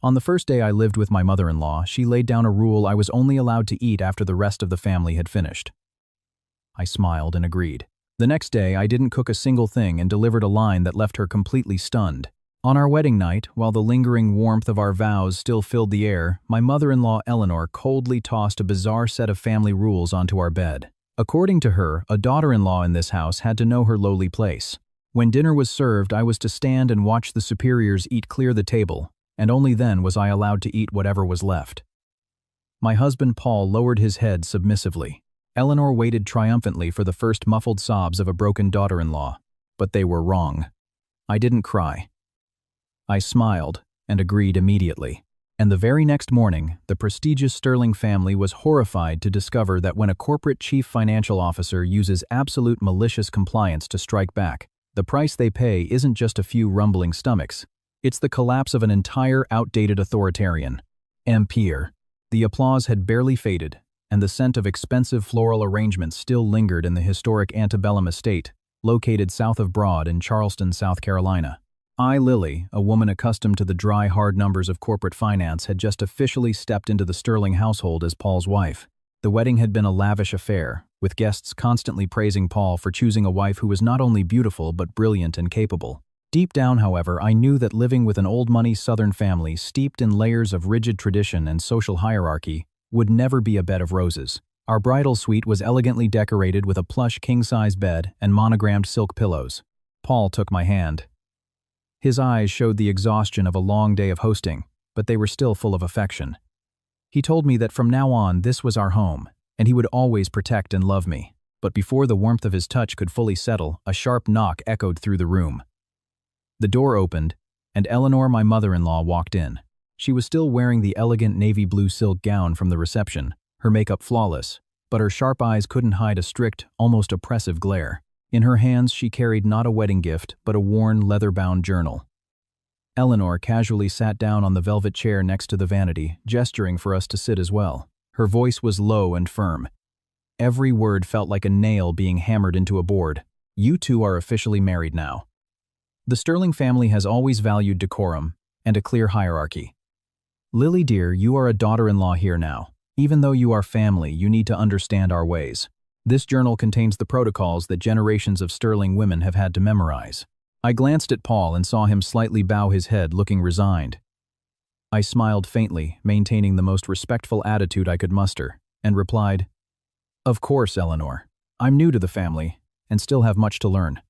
On the first day I lived with my mother-in-law, she laid down a rule I was only allowed to eat after the rest of the family had finished. I smiled and agreed. The next day, I didn't cook a single thing and delivered a line that left her completely stunned. On our wedding night, while the lingering warmth of our vows still filled the air, my mother-in-law Eleanor coldly tossed a bizarre set of family rules onto our bed. According to her, a daughter-in-law in this house had to know her lowly place. When dinner was served, I was to stand and watch the superiors eat clear the table, and only then was I allowed to eat whatever was left. My husband Paul lowered his head submissively. Eleanor waited triumphantly for the first muffled sobs of a broken daughter-in-law, but they were wrong. I didn't cry. I smiled and agreed immediately. And the very next morning, the prestigious Sterling family was horrified to discover that when a corporate chief financial officer uses absolute malicious compliance to strike back, the price they pay isn't just a few rumbling stomachs. It's the collapse of an entire outdated authoritarian empire. The applause had barely faded, and the scent of expensive floral arrangements still lingered in the historic antebellum estate, located south of Broad in Charleston, South Carolina. I, Lily, a woman accustomed to the dry, hard numbers of corporate finance, had just officially stepped into the Sterling household as Paul's wife. The wedding had been a lavish affair, with guests constantly praising Paul for choosing a wife who was not only beautiful but brilliant and capable. Deep down, however, I knew that living with an old-money Southern family steeped in layers of rigid tradition and social hierarchy would never be a bed of roses. Our bridal suite was elegantly decorated with a plush king-size bed and monogrammed silk pillows. Paul took my hand. His eyes showed the exhaustion of a long day of hosting, but they were still full of affection. He told me that from now on this was our home, and he would always protect and love me. But before the warmth of his touch could fully settle, a sharp knock echoed through the room. The door opened, and Eleanor, my mother-in-law, walked in. She was still wearing the elegant navy blue silk gown from the reception, her makeup flawless, but her sharp eyes couldn't hide a strict, almost oppressive glare. In her hands she carried not a wedding gift, but a worn, leather-bound journal. Eleanor casually sat down on the velvet chair next to the vanity, gesturing for us to sit as well. Her voice was low and firm. Every word felt like a nail being hammered into a board. You two are officially married now. The Sterling family has always valued decorum and a clear hierarchy. Lily dear, you are a daughter-in-law here now. Even though you are family, you need to understand our ways. This journal contains the protocols that generations of Sterling women have had to memorize. I glanced at Paul and saw him slightly bow his head, looking resigned. I smiled faintly, maintaining the most respectful attitude I could muster, and replied, "Of course, Eleanor. I'm new to the family, and still have much to learn.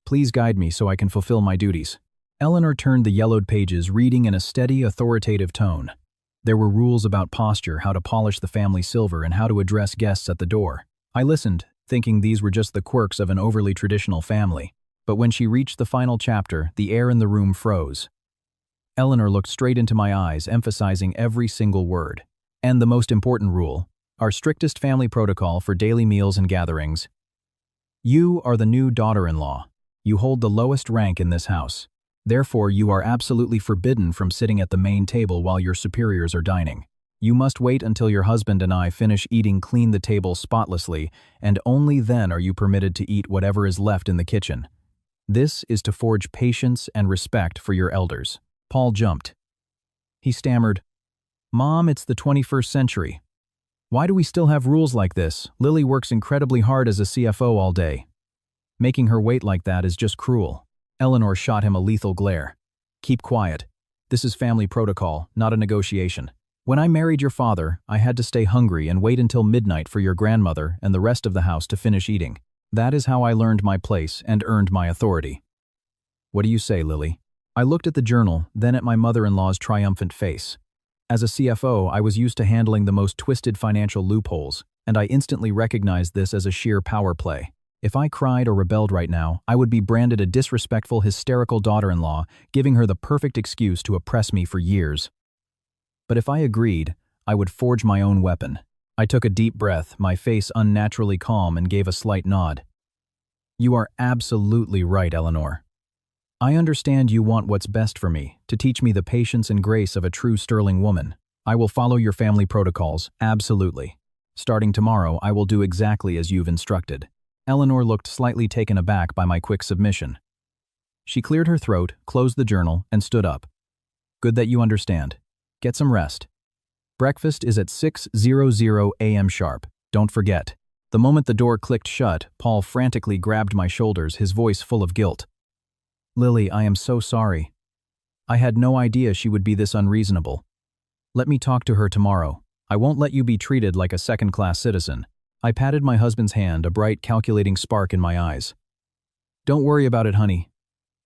Please guide me so I can fulfill my duties." Eleanor turned the yellowed pages, reading in a steady, authoritative tone. There were rules about posture, how to polish the family silver, and how to address guests at the door. I listened, thinking these were just the quirks of an overly traditional family. But when she reached the final chapter, the air in the room froze. Eleanor looked straight into my eyes, emphasizing every single word. And the most important rule, our strictest family protocol for daily meals and gatherings. You are the new daughter-in-law. You hold the lowest rank in this house. Therefore, you are absolutely forbidden from sitting at the main table while your superiors are dining. You must wait until your husband and I finish eating, clean the table spotlessly, and only then are you permitted to eat whatever is left in the kitchen. This is to forge patience and respect for your elders. Paul jumped. He stammered, "Mom, it's the 21st century. Why do we still have rules like this? Lily works incredibly hard as a CFO all day. Making her wait like that is just cruel." Eleanor shot him a lethal glare. "Keep quiet. This is family protocol, not a negotiation. When I married your father, I had to stay hungry and wait until midnight for your grandmother and the rest of the house to finish eating. That is how I learned my place and earned my authority." "What do you say, Lily?" I looked at the journal, then at my mother-in-law's triumphant face. As a CFO, I was used to handling the most twisted financial loopholes, and I instantly recognized this as a sheer power play. If I cried or rebelled right now, I would be branded a disrespectful, hysterical daughter-in-law, giving her the perfect excuse to oppress me for years. But if I agreed, I would forge my own weapon. I took a deep breath, my face unnaturally calm, and gave a slight nod. "You are absolutely right, Eleanor. I understand you want what's best for me, to teach me the patience and grace of a true Sterling woman. I will follow your family protocols, absolutely. Starting tomorrow, I will do exactly as you've instructed." Eleanor looked slightly taken aback by my quick submission. She cleared her throat, closed the journal, and stood up. Good that you understand. Get some rest. Breakfast is at 6:00 a.m. sharp. Don't forget. The moment the door clicked shut, Paul frantically grabbed my shoulders, his voice full of guilt. Lily, I am so sorry. I had no idea she would be this unreasonable. Let me talk to her tomorrow. I won't let you be treated like a second-class citizen. I patted my husband's hand, a bright, calculating spark in my eyes. Don't worry about it, honey.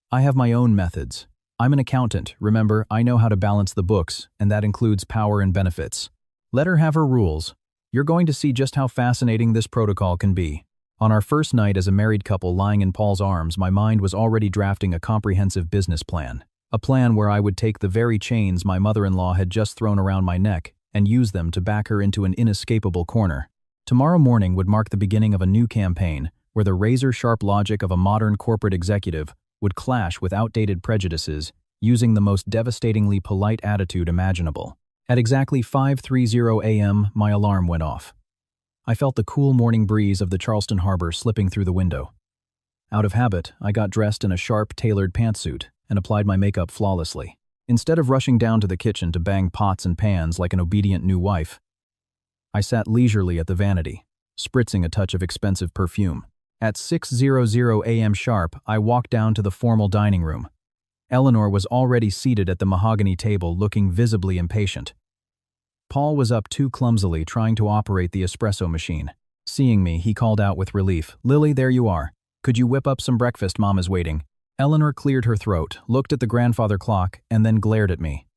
I have my own methods. I'm an accountant, remember, I know how to balance the books, and that includes power and benefits. Let her have her rules. You're going to see just how fascinating this protocol can be. On our first night as a married couple lying in Paul's arms, my mind was already drafting a comprehensive business plan. A plan where I would take the very chains my mother-in-law had just thrown around my neck and use them to back her into an inescapable corner. Tomorrow morning would mark the beginning of a new campaign, where the razor-sharp logic of a modern corporate executive would clash with outdated prejudices, using the most devastatingly polite attitude imaginable. At exactly 5:30 a.m., my alarm went off. I felt the cool morning breeze of the Charleston Harbor slipping through the window. Out of habit, I got dressed in a sharp, tailored pantsuit and applied my makeup flawlessly. Instead of rushing down to the kitchen to bang pots and pans like an obedient new wife, I sat leisurely at the vanity, spritzing a touch of expensive perfume. At 6:00 a.m. sharp, I walked down to the formal dining room. Eleanor was already seated at the mahogany table, looking visibly impatient. Paul was up too clumsily trying to operate the espresso machine. Seeing me, he called out with relief, "Lily, there you are. Could you whip up some breakfast? Mom is waiting." Eleanor cleared her throat, looked at the grandfather clock, and then glared at me.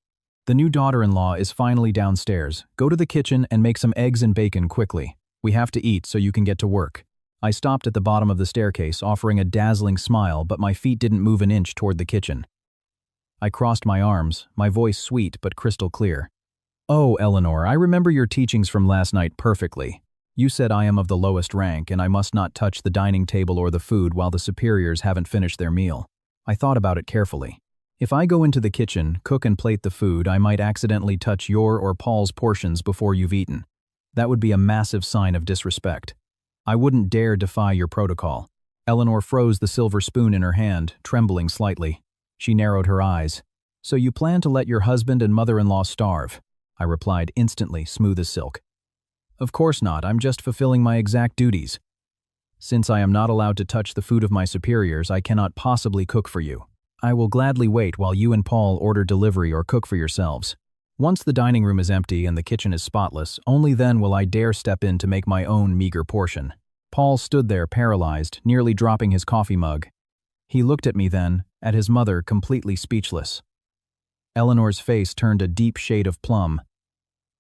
"The new daughter-in-law is finally downstairs. Go to the kitchen and make some eggs and bacon quickly. We have to eat so you can get to work." I stopped at the bottom of the staircase, offering a dazzling smile, but my feet didn't move an inch toward the kitchen. I crossed my arms, my voice sweet but crystal clear. "Oh, Eleanor, I remember your teachings from last night perfectly. You said I am of the lowest rank and I must not touch the dining table or the food while the superiors haven't finished their meal. I thought about it carefully. If I go into the kitchen, cook and plate the food, I might accidentally touch your or Paul's portions before you've eaten. That would be a massive sign of disrespect. I wouldn't dare defy your protocol." Eleanor froze the silver spoon in her hand, trembling slightly. She narrowed her eyes. "So you plan to let your husband and mother-in-law starve?" I replied instantly, smooth as silk. "Of course not, I'm just fulfilling my exact duties. Since I am not allowed to touch the food of my superiors, I cannot possibly cook for you. I will gladly wait while you and Paul order delivery or cook for yourselves. Once the dining room is empty and the kitchen is spotless, only then will I dare step in to make my own meager portion." Paul stood there paralyzed, nearly dropping his coffee mug. He looked at me then, at his mother, completely speechless. Eleanor's face turned a deep shade of plum.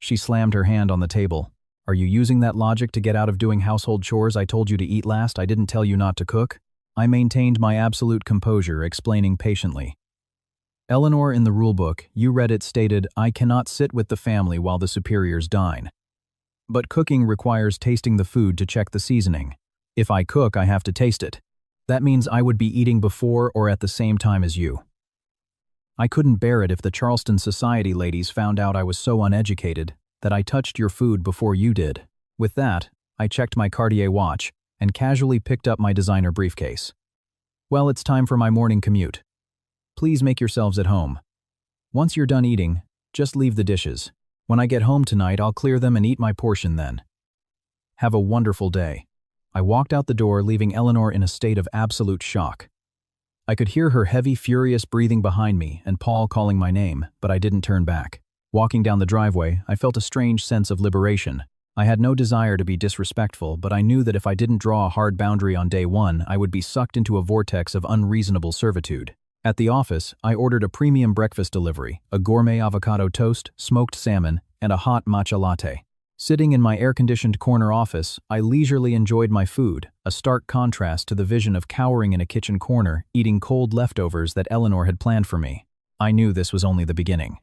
She slammed her hand on the table. "Are you using that logic to get out of doing household chores? I told you to eat last. I didn't tell you not to cook." I maintained my absolute composure, explaining patiently. "Eleanor, in the rulebook, you read it stated, I cannot sit with the family while the superiors dine. But cooking requires tasting the food to check the seasoning. If I cook, I have to taste it. That means I would be eating before or at the same time as you. I couldn't bear it if the Charleston society ladies found out I was so uneducated that I touched your food before you did." With that, I checked my Cartier watch and casually picked up my designer briefcase. "Well, it's time for my morning commute. Please make yourselves at home. Once you're done eating, just leave the dishes. When I get home tonight, I'll clear them and eat my portion then. Have a wonderful day." I walked out the door, leaving Eleanor in a state of absolute shock. I could hear her heavy, furious breathing behind me and Paul calling my name, but I didn't turn back. Walking down the driveway, I felt a strange sense of liberation. I had no desire to be disrespectful, but I knew that if I didn't draw a hard boundary on day one, I would be sucked into a vortex of unreasonable servitude. At the office, I ordered a premium breakfast delivery, a gourmet avocado toast, smoked salmon, and a hot matcha latte. Sitting in my air-conditioned corner office, I leisurely enjoyed my food, a stark contrast to the vision of cowering in a kitchen corner, eating cold leftovers that Eleanor had planned for me. I knew this was only the beginning.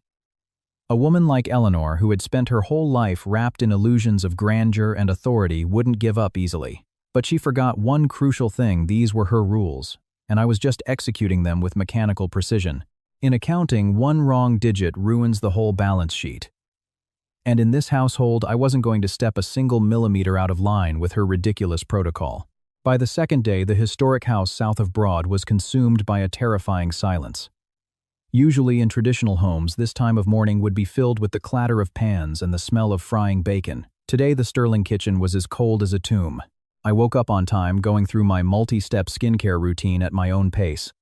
A woman like Eleanor, who had spent her whole life wrapped in illusions of grandeur and authority, wouldn't give up easily. But she forgot one crucial thing: these were her rules, and I was just executing them with mechanical precision. In accounting, one wrong digit ruins the whole balance sheet. And in this household, I wasn't going to step a single millimeter out of line with her ridiculous protocol. By the second day, the historic house south of Broad was consumed by a terrifying silence. Usually in traditional homes, this time of morning would be filled with the clatter of pans and the smell of frying bacon. Today, the Sterling kitchen was as cold as a tomb. I woke up on time, going through my multi-step skincare routine at my own pace.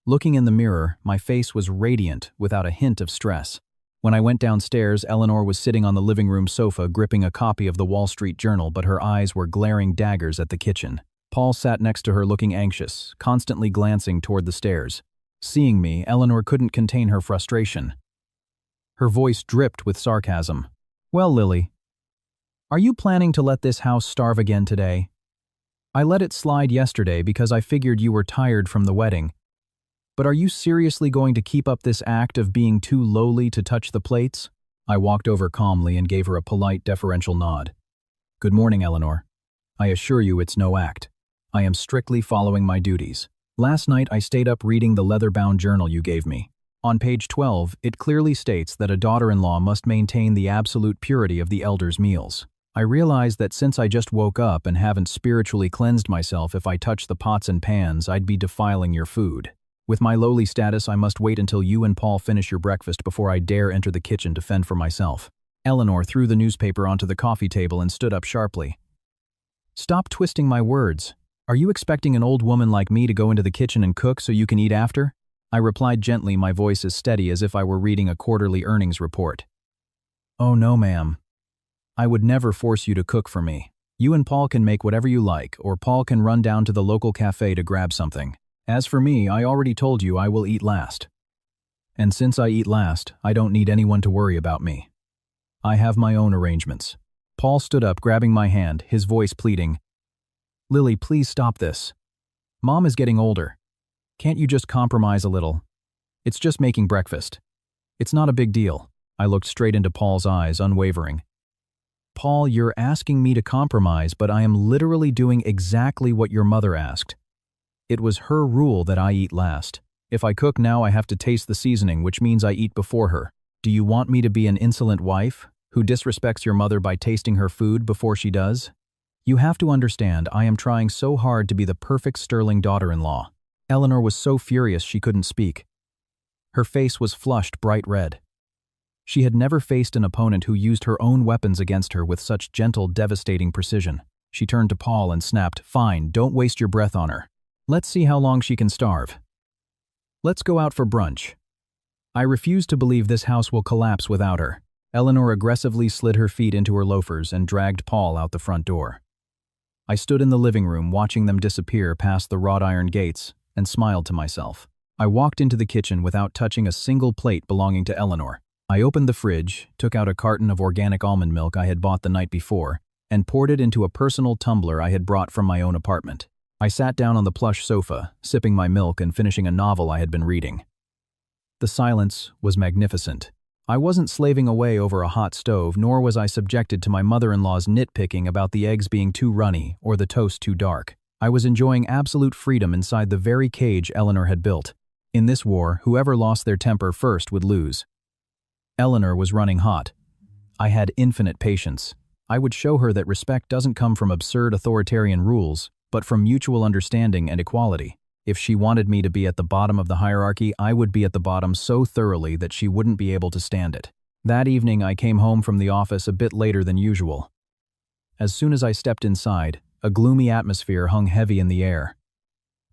Looking in the mirror, my face was radiant without a hint of stress. When I went downstairs, Eleanor was sitting on the living room sofa gripping a copy of the Wall Street Journal, but her eyes were glaring daggers at the kitchen. Paul sat next to her looking anxious, constantly glancing toward the stairs. Seeing me, Eleanor couldn't contain her frustration. Her voice dripped with sarcasm. "Well, Lily, are you planning to let this house starve again today? I let it slide yesterday because I figured you were tired from the wedding. But are you seriously going to keep up this act of being too lowly to touch the plates?" I walked over calmly and gave her a polite, deferential nod. "Good morning, Eleanor. I assure you it's no act. I am strictly following my duties. Last night I stayed up reading the leather-bound journal you gave me. On page 12, it clearly states that a daughter-in-law must maintain the absolute purity of the elder's meals. I realized that since I just woke up and haven't spiritually cleansed myself, if I touch the pots and pans, I'd be defiling your food. With my lowly status, I must wait until you and Paul finish your breakfast before I dare enter the kitchen to fend for myself." Eleanor threw the newspaper onto the coffee table and stood up sharply. "Stop twisting my words. Are you expecting an old woman like me to go into the kitchen and cook so you can eat after?" I replied gently, my voice as steady as if I were reading a quarterly earnings report. "Oh no, ma'am. I would never force you to cook for me. You and Paul can make whatever you like, or Paul can run down to the local cafe to grab something. As for me, I already told you I will eat last. And since I eat last, I don't need anyone to worry about me. I have my own arrangements." Paul stood up, grabbing my hand, his voice pleading. "Lily, please stop this. Mom is getting older. Can't you just compromise a little? It's just making breakfast. It's not a big deal." I looked straight into Paul's eyes, unwavering. "Paul, you're asking me to compromise, but I am literally doing exactly what your mother asked. It was her rule that I eat last. If I cook now, I have to taste the seasoning, which means I eat before her. Do you want me to be an insolent wife who disrespects your mother by tasting her food before she does? You have to understand, I am trying so hard to be the perfect Sterling daughter-in-law." Eleanor was so furious she couldn't speak. Her face was flushed bright red. She had never faced an opponent who used her own weapons against her with such gentle, devastating precision. She turned to Paul and snapped, "Fine, don't waste your breath on her. Let's see how long she can starve. Let's go out for brunch." I refuse to believe this house will collapse without her. Eleanor aggressively slid her feet into her loafers and dragged Paul out the front door. I stood in the living room watching them disappear past the wrought iron gates and smiled to myself. I walked into the kitchen without touching a single plate belonging to Eleanor. I opened the fridge, took out a carton of organic almond milk I had bought the night before, and poured it into a personal tumbler I had brought from my own apartment. I sat down on the plush sofa, sipping my milk and finishing a novel I had been reading. The silence was magnificent. I wasn't slaving away over a hot stove, nor was I subjected to my mother-in-law's nitpicking about the eggs being too runny or the toast too dark. I was enjoying absolute freedom inside the very cage Eleanor had built. In this war, whoever lost their temper first would lose. Eleanor was running hot. I had infinite patience. I would show her that respect doesn't come from absurd authoritarian rules, but from mutual understanding and equality. If she wanted me to be at the bottom of the hierarchy, I would be at the bottom so thoroughly that she wouldn't be able to stand it. That evening, I came home from the office a bit later than usual. As soon as I stepped inside, a gloomy atmosphere hung heavy in the air.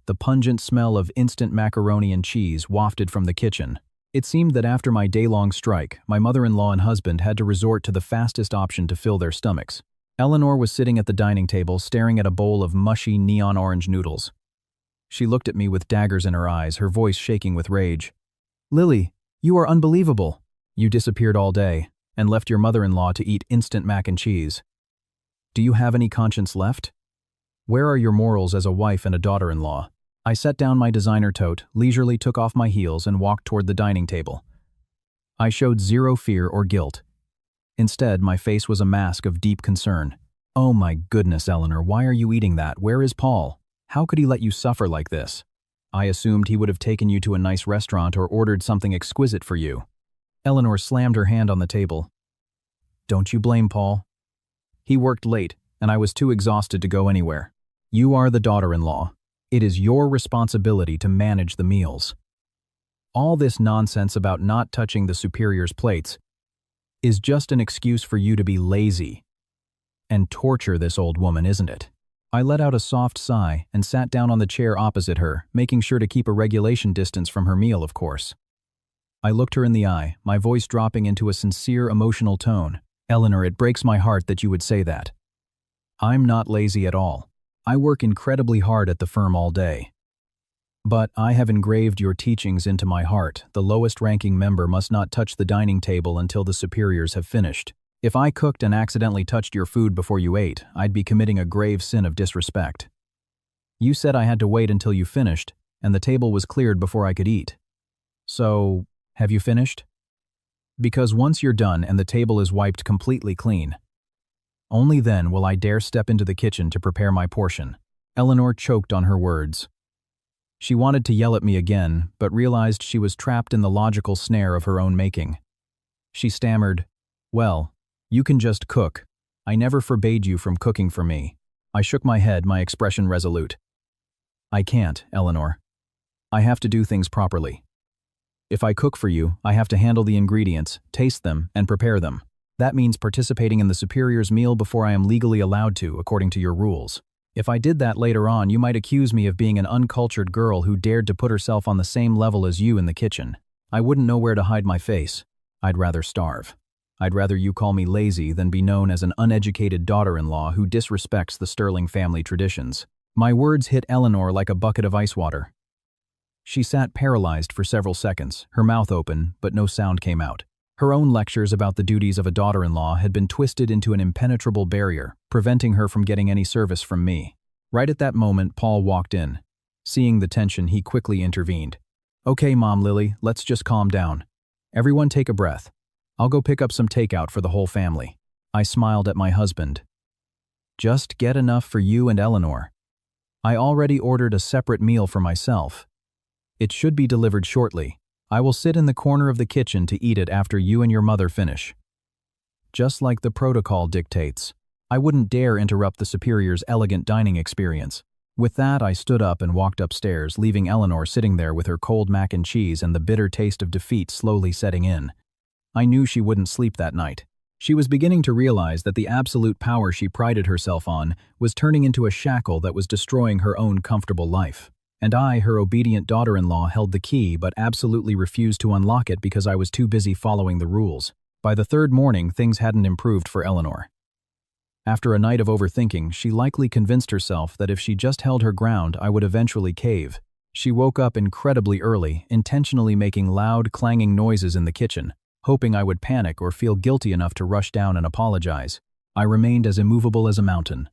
The pungent smell of instant macaroni and cheese wafted from the kitchen. It seemed that after my day-long strike, my mother-in-law and husband had to resort to the fastest option to fill their stomachs. Eleanor was sitting at the dining table, staring at a bowl of mushy neon orange noodles. She looked at me with daggers in her eyes, her voice shaking with rage. "Lily, you are unbelievable. You disappeared all day and left your mother-in-law to eat instant mac and cheese. Do you have any conscience left? Where are your morals as a wife and a daughter-in-law?" I set down my designer tote, leisurely took off my heels, and walked toward the dining table. I showed zero fear or guilt. Instead, my face was a mask of deep concern. "Oh my goodness, Eleanor, why are you eating that? Where is Paul? How could he let you suffer like this? I assumed he would have taken you to a nice restaurant or ordered something exquisite for you." Eleanor slammed her hand on the table. "Don't you blame Paul? He worked late, and I was too exhausted to go anywhere. You are the daughter-in-law. It is your responsibility to manage the meals." All this nonsense about not touching the superior's plates is just an excuse for you to be lazy and torture this old woman, isn't it? I let out a soft sigh and sat down on the chair opposite her, making sure to keep a regulation distance from her meal, of course. I looked her in the eye, my voice dropping into a sincere, emotional tone. Eleanor, it breaks my heart that you would say that. I'm not lazy at all. I work incredibly hard at the firm all day. But I have engraved your teachings into my heart. The lowest-ranking member must not touch the dining table until the superiors have finished. If I cooked and accidentally touched your food before you ate, I'd be committing a grave sin of disrespect. You said I had to wait until you finished, and the table was cleared before I could eat. So, have you finished? Because once you're done and the table is wiped completely clean, only then will I dare step into the kitchen to prepare my portion. Eleanor choked on her words. She wanted to yell at me again, but realized she was trapped in the logical snare of her own making. She stammered, "Well, you can just cook. I never forbade you from cooking for me." I shook my head, my expression resolute. "I can't, Eleanor. I have to do things properly. If I cook for you, I have to handle the ingredients, taste them, and prepare them. That means participating in the superior's meal before I am legally allowed to, according to your rules. If I did that later on, you might accuse me of being an uncultured girl who dared to put herself on the same level as you in the kitchen. I wouldn't know where to hide my face. I'd rather starve. I'd rather you call me lazy than be known as an uneducated daughter-in-law who disrespects the Sterling family traditions." My words hit Eleanor like a bucket of ice water. She sat paralyzed for several seconds, her mouth open, but no sound came out. Her own lectures about the duties of a daughter-in-law had been twisted into an impenetrable barrier, preventing her from getting any service from me. Right at that moment, Paul walked in. Seeing the tension, he quickly intervened. "Okay, Mom, Lily, let's just calm down. Everyone take a breath. I'll go pick up some takeout for the whole family." I smiled at my husband. "Just get enough for you and Eleanor. I already ordered a separate meal for myself. It should be delivered shortly. I will sit in the corner of the kitchen to eat it after you and your mother finish." Just like the protocol dictates, I wouldn't dare interrupt the superior's elegant dining experience. With that, I stood up and walked upstairs, leaving Eleanor sitting there with her cold mac and cheese and the bitter taste of defeat slowly setting in. I knew she wouldn't sleep that night. She was beginning to realize that the absolute power she prided herself on was turning into a shackle that was destroying her own comfortable life. And I, her obedient daughter-in-law, held the key but absolutely refused to unlock it because I was too busy following the rules. By the third morning, things hadn't improved for Eleanor. After a night of overthinking, she likely convinced herself that if she just held her ground, I would eventually cave. She woke up incredibly early, intentionally making loud, clanging noises in the kitchen, hoping I would panic or feel guilty enough to rush down and apologize. I remained as immovable as a mountain.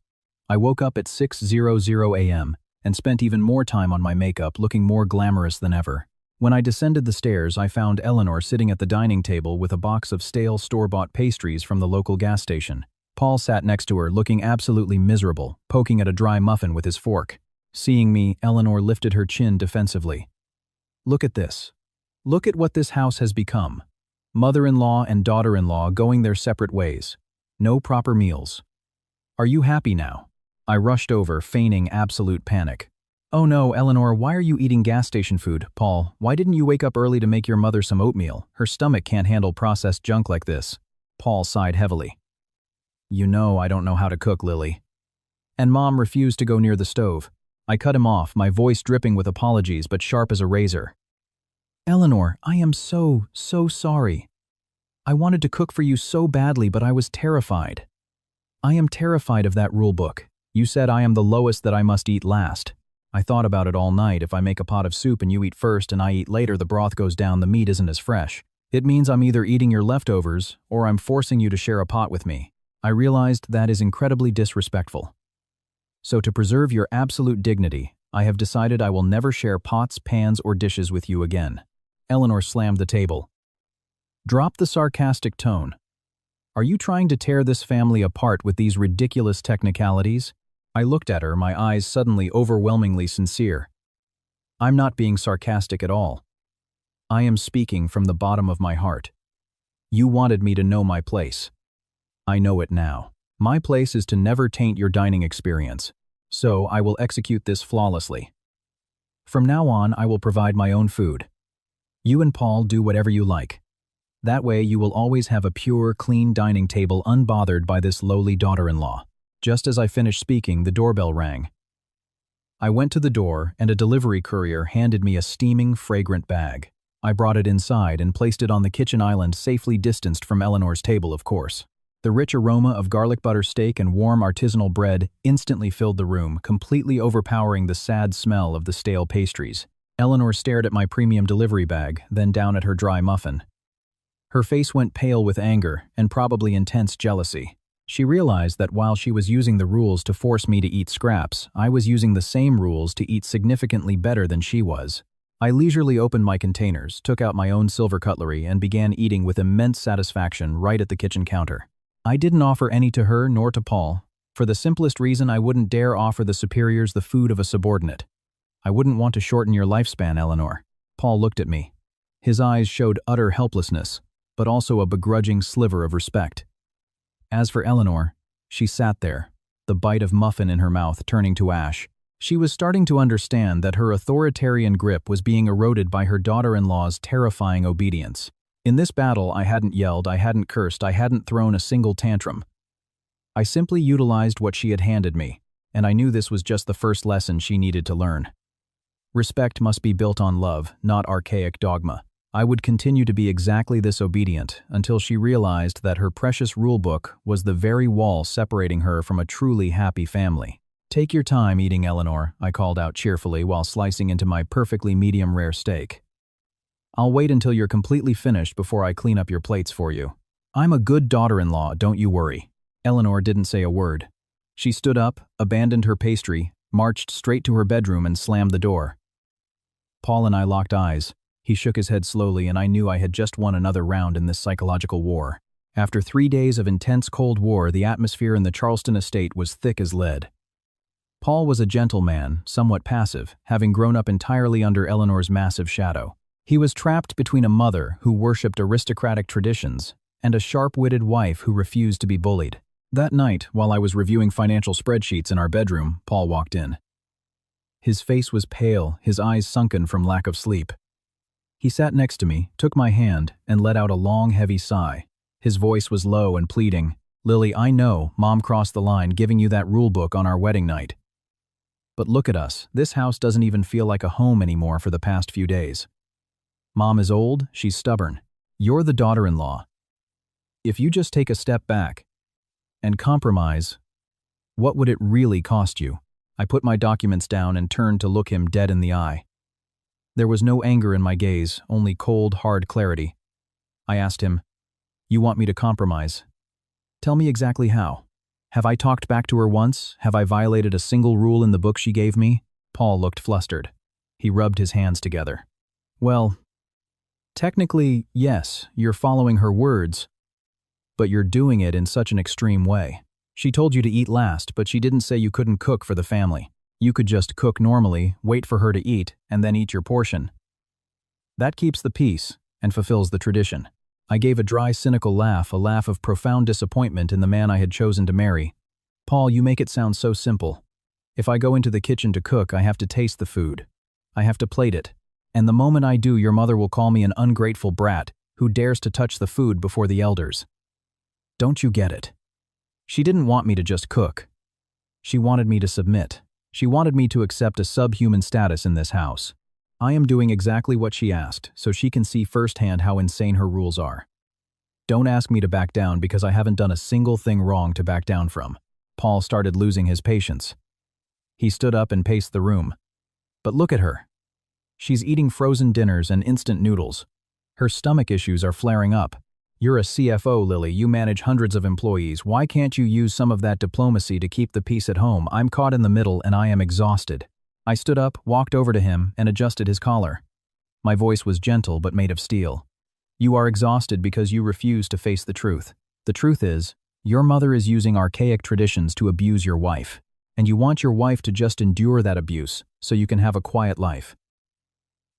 I woke up at 6:00 a.m., and spent even more time on my makeup, looking more glamorous than ever. When I descended the stairs, I found Eleanor sitting at the dining table with a box of stale store-bought pastries from the local gas station. Paul sat next to her, looking absolutely miserable, poking at a dry muffin with his fork. Seeing me, Eleanor lifted her chin defensively. "Look at this. Look at what this house has become. Mother-in-law and daughter-in-law going their separate ways. No proper meals. Are you happy now?" I rushed over, feigning absolute panic. "Oh no, Eleanor, why are you eating gas station food? Paul, why didn't you wake up early to make your mother some oatmeal? Her stomach can't handle processed junk like this." Paul sighed heavily. "You know I don't know how to cook, Lily." And Mom refused to go near the stove. I cut him off, my voice dripping with apologies but sharp as a razor. "Eleanor, I am so sorry. I wanted to cook for you so badly, but I was terrified. I am terrified of that rule book. You said I am the lowest, that I must eat last. I thought about it all night. If I make a pot of soup and you eat first and I eat later, the broth goes down, the meat isn't as fresh. It means I'm either eating your leftovers or I'm forcing you to share a pot with me. I realized that is incredibly disrespectful. So to preserve your absolute dignity, I have decided I will never share pots, pans, or dishes with you again." Eleanor slammed the table. "Drop the sarcastic tone. Are you trying to tear this family apart with these ridiculous technicalities?" I looked at her, my eyes suddenly overwhelmingly sincere. "I'm not being sarcastic at all. I am speaking from the bottom of my heart. You wanted me to know my place. I know it now. My place is to never taint your dining experience, so I will execute this flawlessly. From now on, I will provide my own food. You and Paul do whatever you like. That way you will always have a pure, clean dining table unbothered by this lowly daughter-in-law. Just as I finished speaking, the doorbell rang. I went to the door, and a delivery courier handed me a steaming, fragrant bag. I brought it inside and placed it on the kitchen island, safely distanced from Eleanor's table, of course. The rich aroma of garlic butter steak and warm artisanal bread instantly filled the room, completely overpowering the sad smell of the stale pastries. Eleanor stared at my premium delivery bag, then down at her dry muffin. Her face went pale with anger and probably intense jealousy. She realized that while she was using the rules to force me to eat scraps, I was using the same rules to eat significantly better than she was. I leisurely opened my containers, took out my own silver cutlery, and began eating with immense satisfaction right at the kitchen counter. I didn't offer any to her nor to Paul, for the simplest reason I wouldn't dare offer the superiors the food of a subordinate. I wouldn't want to shorten your lifespan, Eleanor. Paul looked at me. His eyes showed utter helplessness, but also a begrudging sliver of respect. As for Eleanor, she sat there, the bite of muffin in her mouth turning to ash. She was starting to understand that her authoritarian grip was being eroded by her daughter-in-law's terrifying obedience. In this battle, I hadn't yelled, I hadn't cursed, I hadn't thrown a single tantrum. I simply utilized what she had handed me, and I knew this was just the first lesson she needed to learn. Respect must be built on love, not archaic dogma. I would continue to be exactly this obedient until she realized that her precious rulebook was the very wall separating her from a truly happy family. Take your time eating, Eleanor, I called out cheerfully while slicing into my perfectly medium-rare steak. I'll wait until you're completely finished before I clean up your plates for you. I'm a good daughter-in-law, don't you worry. Eleanor didn't say a word. She stood up, abandoned her pastry, marched straight to her bedroom and slammed the door. Paul and I locked eyes. He shook his head slowly, and I knew I had just won another round in this psychological war. After 3 days of intense Cold War, the atmosphere in the Charleston estate was thick as lead. Paul was a gentle man, somewhat passive, having grown up entirely under Eleanor's massive shadow. He was trapped between a mother who worshipped aristocratic traditions and a sharp-witted wife who refused to be bullied. That night, while I was reviewing financial spreadsheets in our bedroom, Paul walked in. His face was pale, his eyes sunken from lack of sleep. He sat next to me, took my hand, and let out a long, heavy sigh. His voice was low and pleading. Lily, I know Mom crossed the line giving you that rulebook on our wedding night. But look at us. This house doesn't even feel like a home anymore for the past few days. Mom is old, she's stubborn. You're the daughter-in-law. If you just take a step back and compromise, what would it really cost you? I put my documents down and turned to look him dead in the eye. There was no anger in my gaze, only cold, hard clarity. I asked him, "You want me to compromise? Tell me exactly how. Have I talked back to her once? Have I violated a single rule in the book she gave me?" Paul looked flustered. He rubbed his hands together. Well, technically, yes, you're following her words, but you're doing it in such an extreme way. She told you to eat last, but she didn't say you couldn't cook for the family. You could just cook normally, wait for her to eat, and then eat your portion. That keeps the peace and fulfills the tradition. I gave a dry, cynical laugh, a laugh of profound disappointment in the man I had chosen to marry. Paul, you make it sound so simple. If I go into the kitchen to cook, I have to taste the food. I have to plate it. And the moment I do, your mother will call me an ungrateful brat who dares to touch the food before the elders. Don't you get it? She didn't want me to just cook. She wanted me to submit. She wanted me to accept a subhuman status in this house. I am doing exactly what she asked, so she can see firsthand how insane her rules are. Don't ask me to back down because I haven't done a single thing wrong to back down from. Paul started losing his patience. He stood up and paced the room. But look at her. She's eating frozen dinners and instant noodles. Her stomach issues are flaring up. You're a CFO, Lily. You manage hundreds of employees. Why can't you use some of that diplomacy to keep the peace at home? I'm caught in the middle and I am exhausted. I stood up, walked over to him, and adjusted his collar. My voice was gentle but made of steel. You are exhausted because you refuse to face the truth. The truth is, your mother is using archaic traditions to abuse your wife, and you want your wife to just endure that abuse so you can have a quiet life.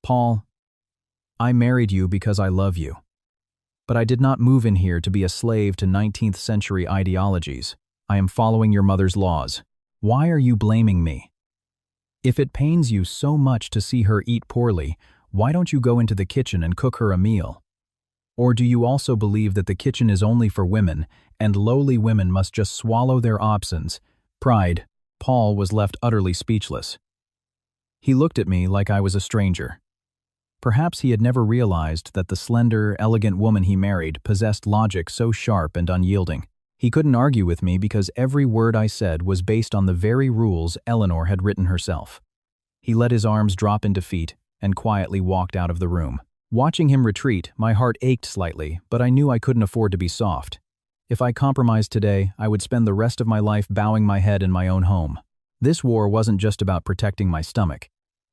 Paul, I married you because I love you. But I did not move in here to be a slave to 19th century ideologies. I am following your mother's laws. Why are you blaming me? If it pains you so much to see her eat poorly, why don't you go into the kitchen and cook her a meal? Or do you also believe that the kitchen is only for women, and lowly women must just swallow their options? Pride. Paul was left utterly speechless. He looked at me like I was a stranger. Perhaps he had never realized that the slender, elegant woman he married possessed logic so sharp and unyielding. He couldn't argue with me because every word I said was based on the very rules Eleanor had written herself. He let his arms drop in defeat and quietly walked out of the room. Watching him retreat, my heart ached slightly, but I knew I couldn't afford to be soft. If I compromised today, I would spend the rest of my life bowing my head in my own home. This war wasn't just about protecting my stomach.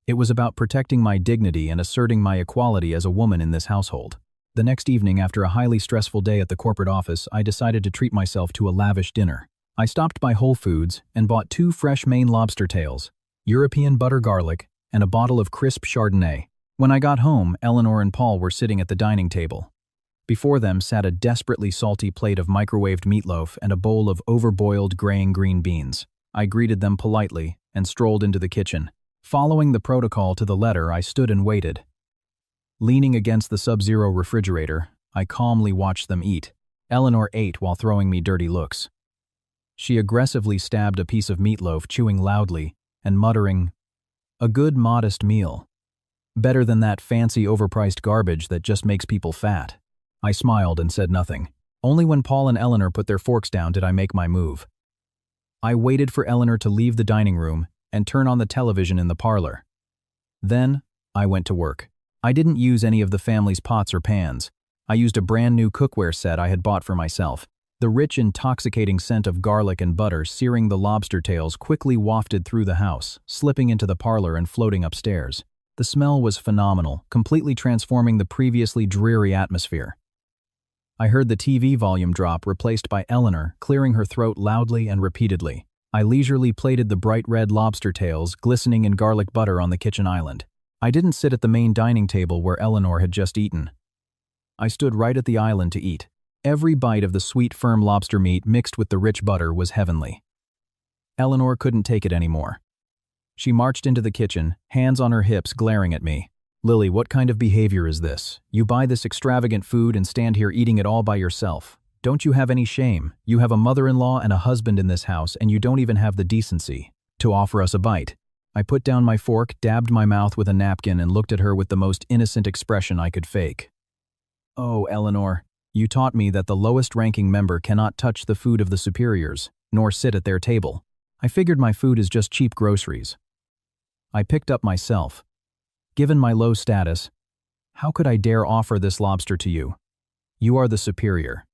It was about protecting my dignity and asserting my equality as a woman in this household. The next evening, after a highly stressful day at the corporate office, I decided to treat myself to a lavish dinner. I stopped by Whole Foods and bought 2 fresh Maine lobster tails, European butter garlic, and a bottle of crisp Chardonnay. When I got home, Eleanor and Paul were sitting at the dining table. Before them sat a desperately salty plate of microwaved meatloaf and a bowl of overboiled graying green beans. I greeted them politely and strolled into the kitchen. Following the protocol to the letter, I stood and waited. Leaning against the Sub-Zero refrigerator, I calmly watched them eat. Eleanor ate while throwing me dirty looks. She aggressively stabbed a piece of meatloaf, chewing loudly and muttering, "A good, modest meal. Better than that fancy, overpriced garbage that just makes people fat." I smiled and said nothing. Only when Paul and Eleanor put their forks down did I make my move. I waited for Eleanor to leave the dining room and turn on the television in the parlor. Then, I went to work. I didn't use any of the family's pots or pans. I used a brand new cookware set I had bought for myself. The rich, intoxicating scent of garlic and butter searing the lobster tails quickly wafted through the house, slipping into the parlor and floating upstairs. The smell was phenomenal, completely transforming the previously dreary atmosphere. I heard the TV volume drop, replaced by Eleanor, clearing her throat loudly and repeatedly. I leisurely plated the bright red lobster tails, glistening in garlic butter on the kitchen island. I didn't sit at the main dining table where Eleanor had just eaten. I stood right at the island to eat. Every bite of the sweet, firm lobster meat mixed with the rich butter was heavenly. Eleanor couldn't take it anymore. She marched into the kitchen, hands on her hips, glaring at me. "Lily, what kind of behavior is this? You buy this extravagant food and stand here eating it all by yourself. Don't you have any shame? You have a mother-in-law and a husband in this house, and you don't even have the decency to offer us a bite." I put down my fork, dabbed my mouth with a napkin, and looked at her with the most innocent expression I could fake. "Oh, Eleanor, you taught me that the lowest-ranking member cannot touch the food of the superiors, nor sit at their table. I figured my food is just cheap groceries." I picked up myself. Given my low status, how could I dare offer this lobster to you? You are the superior.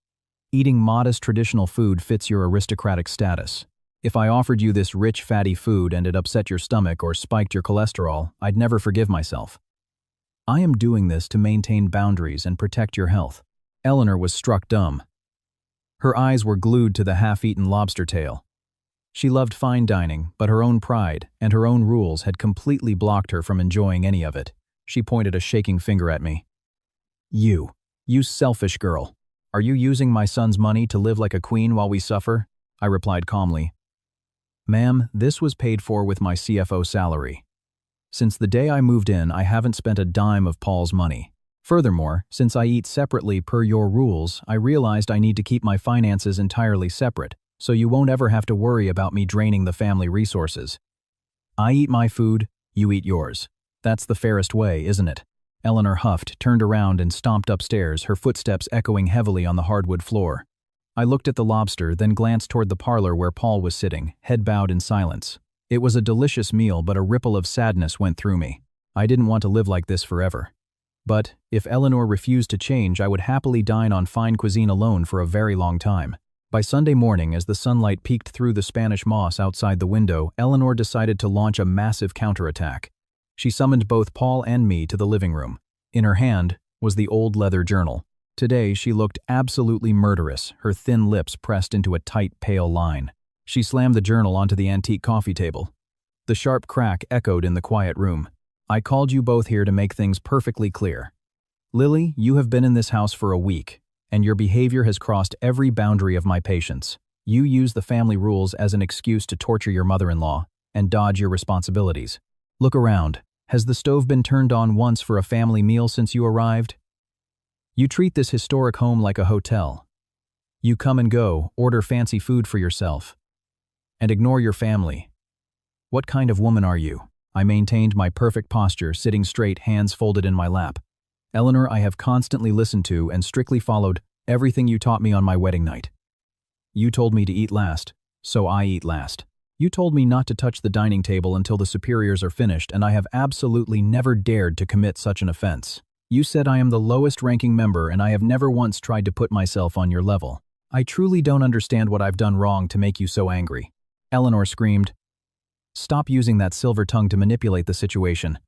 Eating modest traditional food fits your aristocratic status. If I offered you this rich, fatty food and it upset your stomach or spiked your cholesterol, I'd never forgive myself. I am doing this to maintain boundaries and protect your health." Eleanor was struck dumb. Her eyes were glued to the half-eaten lobster tail. She loved fine dining, but her own pride and her own rules had completely blocked her from enjoying any of it. She pointed a shaking finger at me. You selfish girl. Are you using my son's money to live like a queen while we suffer?" I replied calmly. "Ma'am, this was paid for with my CFO salary. Since the day I moved in, I haven't spent a dime of Paul's money. Furthermore, since I eat separately per your rules, I realized I need to keep my finances entirely separate, so you won't ever have to worry about me draining the family resources. I eat my food, you eat yours. That's the fairest way, isn't it?" Eleanor huffed, turned around, and stomped upstairs, her footsteps echoing heavily on the hardwood floor. I looked at the lobster, then glanced toward the parlor where Paul was sitting, head bowed in silence. It was a delicious meal, but a ripple of sadness went through me. I didn't want to live like this forever. But if Eleanor refused to change, I would happily dine on fine cuisine alone for a very long time. By Sunday morning, as the sunlight peeked through the Spanish moss outside the window, Eleanor decided to launch a massive counterattack. She summoned both Paul and me to the living room. In her hand was the old leather journal. Today, she looked absolutely murderous, her thin lips pressed into a tight, pale line. She slammed the journal onto the antique coffee table. The sharp crack echoed in the quiet room. "I called you both here to make things perfectly clear. Lily, you have been in this house for a week, and your behavior has crossed every boundary of my patience. You use the family rules as an excuse to torture your mother-in-law and dodge your responsibilities. Look around. Has the stove been turned on once for a family meal since you arrived? You treat this historic home like a hotel. You come and go, order fancy food for yourself, and ignore your family. What kind of woman are you? I maintained my perfect posture, sitting straight, hands folded in my lap. Eleanor, I have constantly listened to and strictly followed everything you taught me on my wedding night. You told me to eat last, so I eat last. You told me not to touch the dining table until the superiors are finished, and I have absolutely never dared to commit such an offense. You said I am the lowest-ranking member, and I have never once tried to put myself on your level. I truly don't understand what I've done wrong to make you so angry. Eleanor screamed. Stop using that silver tongue to manipulate the situation.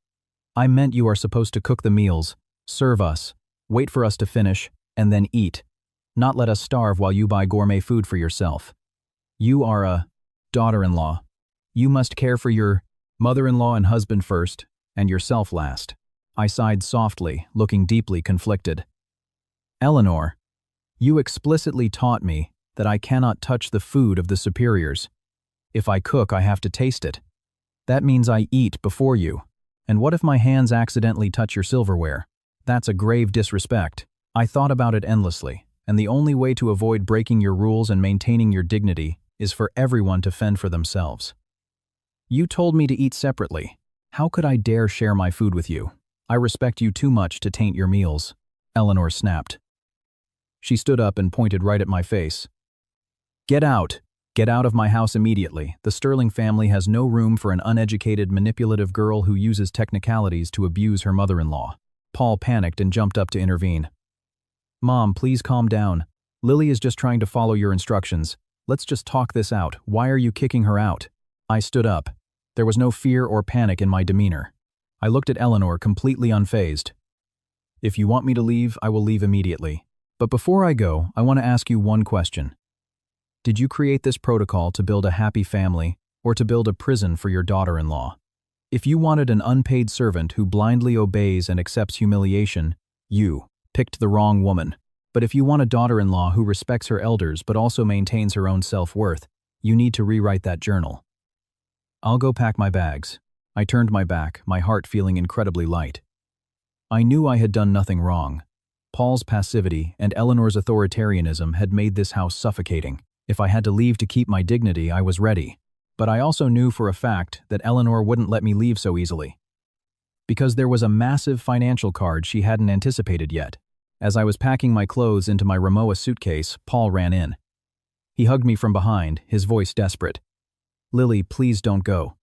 I meant you are supposed to cook the meals, serve us, wait for us to finish, and then eat. Not let us starve while you buy gourmet food for yourself. You are a daughter-in-law. You must care for your mother-in-law and husband first, and yourself last. I sighed softly, looking deeply conflicted. Eleanor, you explicitly taught me that I cannot touch the food of the superiors. If I cook, I have to taste it. That means I eat before you. And what if my hands accidentally touch your silverware? That's a grave disrespect. I thought about it endlessly, and the only way to avoid breaking your rules and maintaining your dignity is for everyone to fend for themselves. You told me to eat separately. How could I dare share my food with you? I respect you too much to taint your meals. Eleanor snapped. She stood up and pointed right at my face. Get out! Get out of my house immediately. The Sterling family has no room for an uneducated, manipulative girl who uses technicalities to abuse her mother-in-law. Paul panicked and jumped up to intervene. Mom, please calm down. Lily is just trying to follow your instructions. Let's just talk this out. Why are you kicking her out? I stood up. There was no fear or panic in my demeanor. I looked at Eleanor, completely unfazed. If you want me to leave, I will leave immediately. But before I go, I want to ask you one question. Did you create this protocol to build a happy family, or to build a prison for your daughter-in-law? If you wanted an unpaid servant who blindly obeys and accepts humiliation, you picked the wrong woman. But if you want a daughter-in-law who respects her elders but also maintains her own self-worth, you need to rewrite that journal. I'll go pack my bags. I turned my back, my heart feeling incredibly light. I knew I had done nothing wrong. Paul's passivity and Eleanor's authoritarianism had made this house suffocating. If I had to leave to keep my dignity, I was ready. But I also knew for a fact that Eleanor wouldn't let me leave so easily. Because there was a massive financial card she hadn't anticipated yet. As I was packing my clothes into my Rimowa suitcase, Paul ran in. He hugged me from behind, his voice desperate. Lily, please don't go.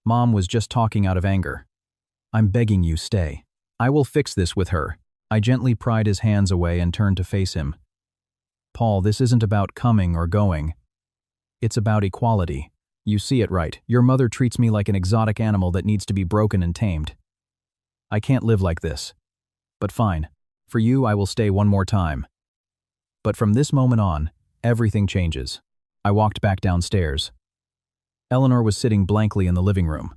Mom was just talking out of anger. I'm begging you, stay. I will fix this with her. I gently pried his hands away and turned to face him. Paul, this isn't about coming or going. It's about equality. You see it right. Your mother treats me like an exotic animal that needs to be broken and tamed. I can't live like this. But fine. For you, I will stay one more time. But from this moment on, everything changes. I walked back downstairs. Eleanor was sitting blankly in the living room.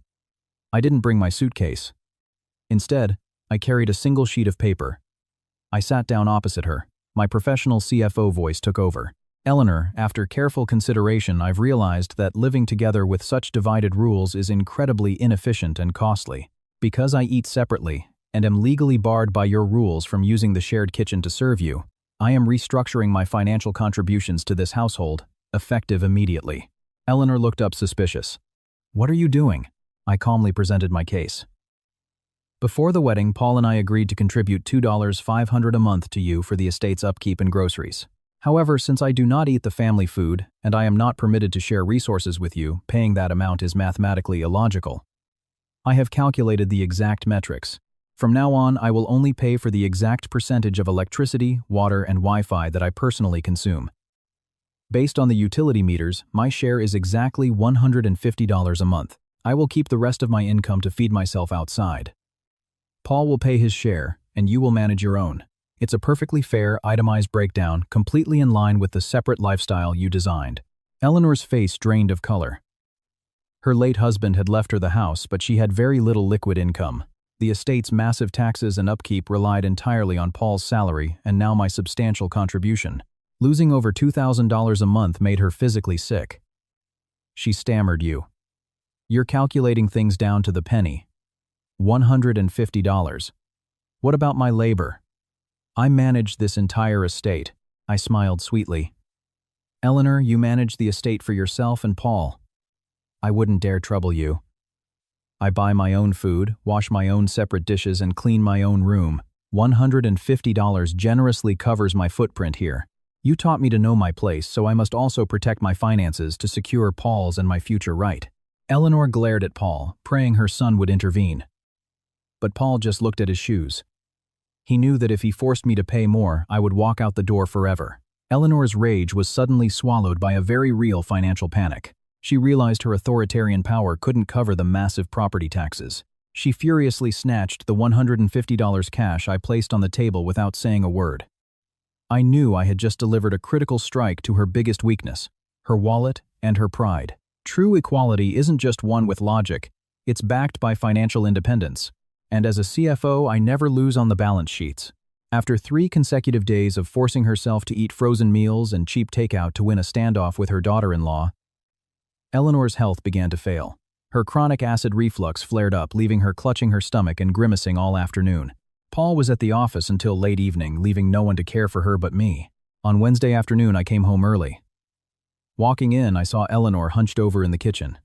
I didn't bring my suitcase. Instead, I carried a single sheet of paper. I sat down opposite her. My professional CFO voice took over. Eleanor, after careful consideration, I've realized that living together with such divided rules is incredibly inefficient and costly. Because I eat separately, and am legally barred by your rules from using the shared kitchen to serve you, I am restructuring my financial contributions to this household, effective immediately. Eleanor looked up suspicious. What are you doing? I calmly presented my case. Before the wedding, Paul and I agreed to contribute $2,500 a month to you for the estate's upkeep and groceries. However, since I do not eat the family food, and I am not permitted to share resources with you, paying that amount is mathematically illogical. I have calculated the exact metrics. From now on, I will only pay for the exact percentage of electricity, water, and Wi-Fi that I personally consume. Based on the utility meters, my share is exactly $150 a month. I will keep the rest of my income to feed myself outside. Paul will pay his share, and you will manage your own. It's a perfectly fair, itemized breakdown, completely in line with the separate lifestyle you designed. Eleanor's face drained of color. Her late husband had left her the house, but she had very little liquid income. The estate's massive taxes and upkeep relied entirely on Paul's salary and now my substantial contribution. Losing over $2,000 a month made her physically sick. She stammered, You're calculating things down to the penny. $150. What about my labor? I manage this entire estate. I smiled sweetly. Eleanor, you manage the estate for yourself and Paul. I wouldn't dare trouble you. I buy my own food, wash my own separate dishes, and clean my own room. $150 generously covers my footprint here. You taught me to know my place, so I must also protect my finances to secure Paul's and my future right. Eleanor glared at Paul, praying her son would intervene. But Paul just looked at his shoes. He knew that if he forced me to pay more, I would walk out the door forever. Eleanor's rage was suddenly swallowed by a very real financial panic. She realized her authoritarian power couldn't cover the massive property taxes. She furiously snatched the $150 cash I placed on the table without saying a word. I knew I had just delivered a critical strike to her biggest weakness, her wallet and her pride. True equality isn't just won with logic, it's backed by financial independence. And as a CFO, I never lose on the balance sheets. After 3 consecutive days of forcing herself to eat frozen meals and cheap takeout to win a standoff with her daughter-in-law, Eleanor's health began to fail. Her chronic acid reflux flared up, leaving her clutching her stomach and grimacing all afternoon. Paul was at the office until late evening, leaving no one to care for her but me. On Wednesday afternoon, I came home early. Walking in, I saw Eleanor hunched over in the kitchen.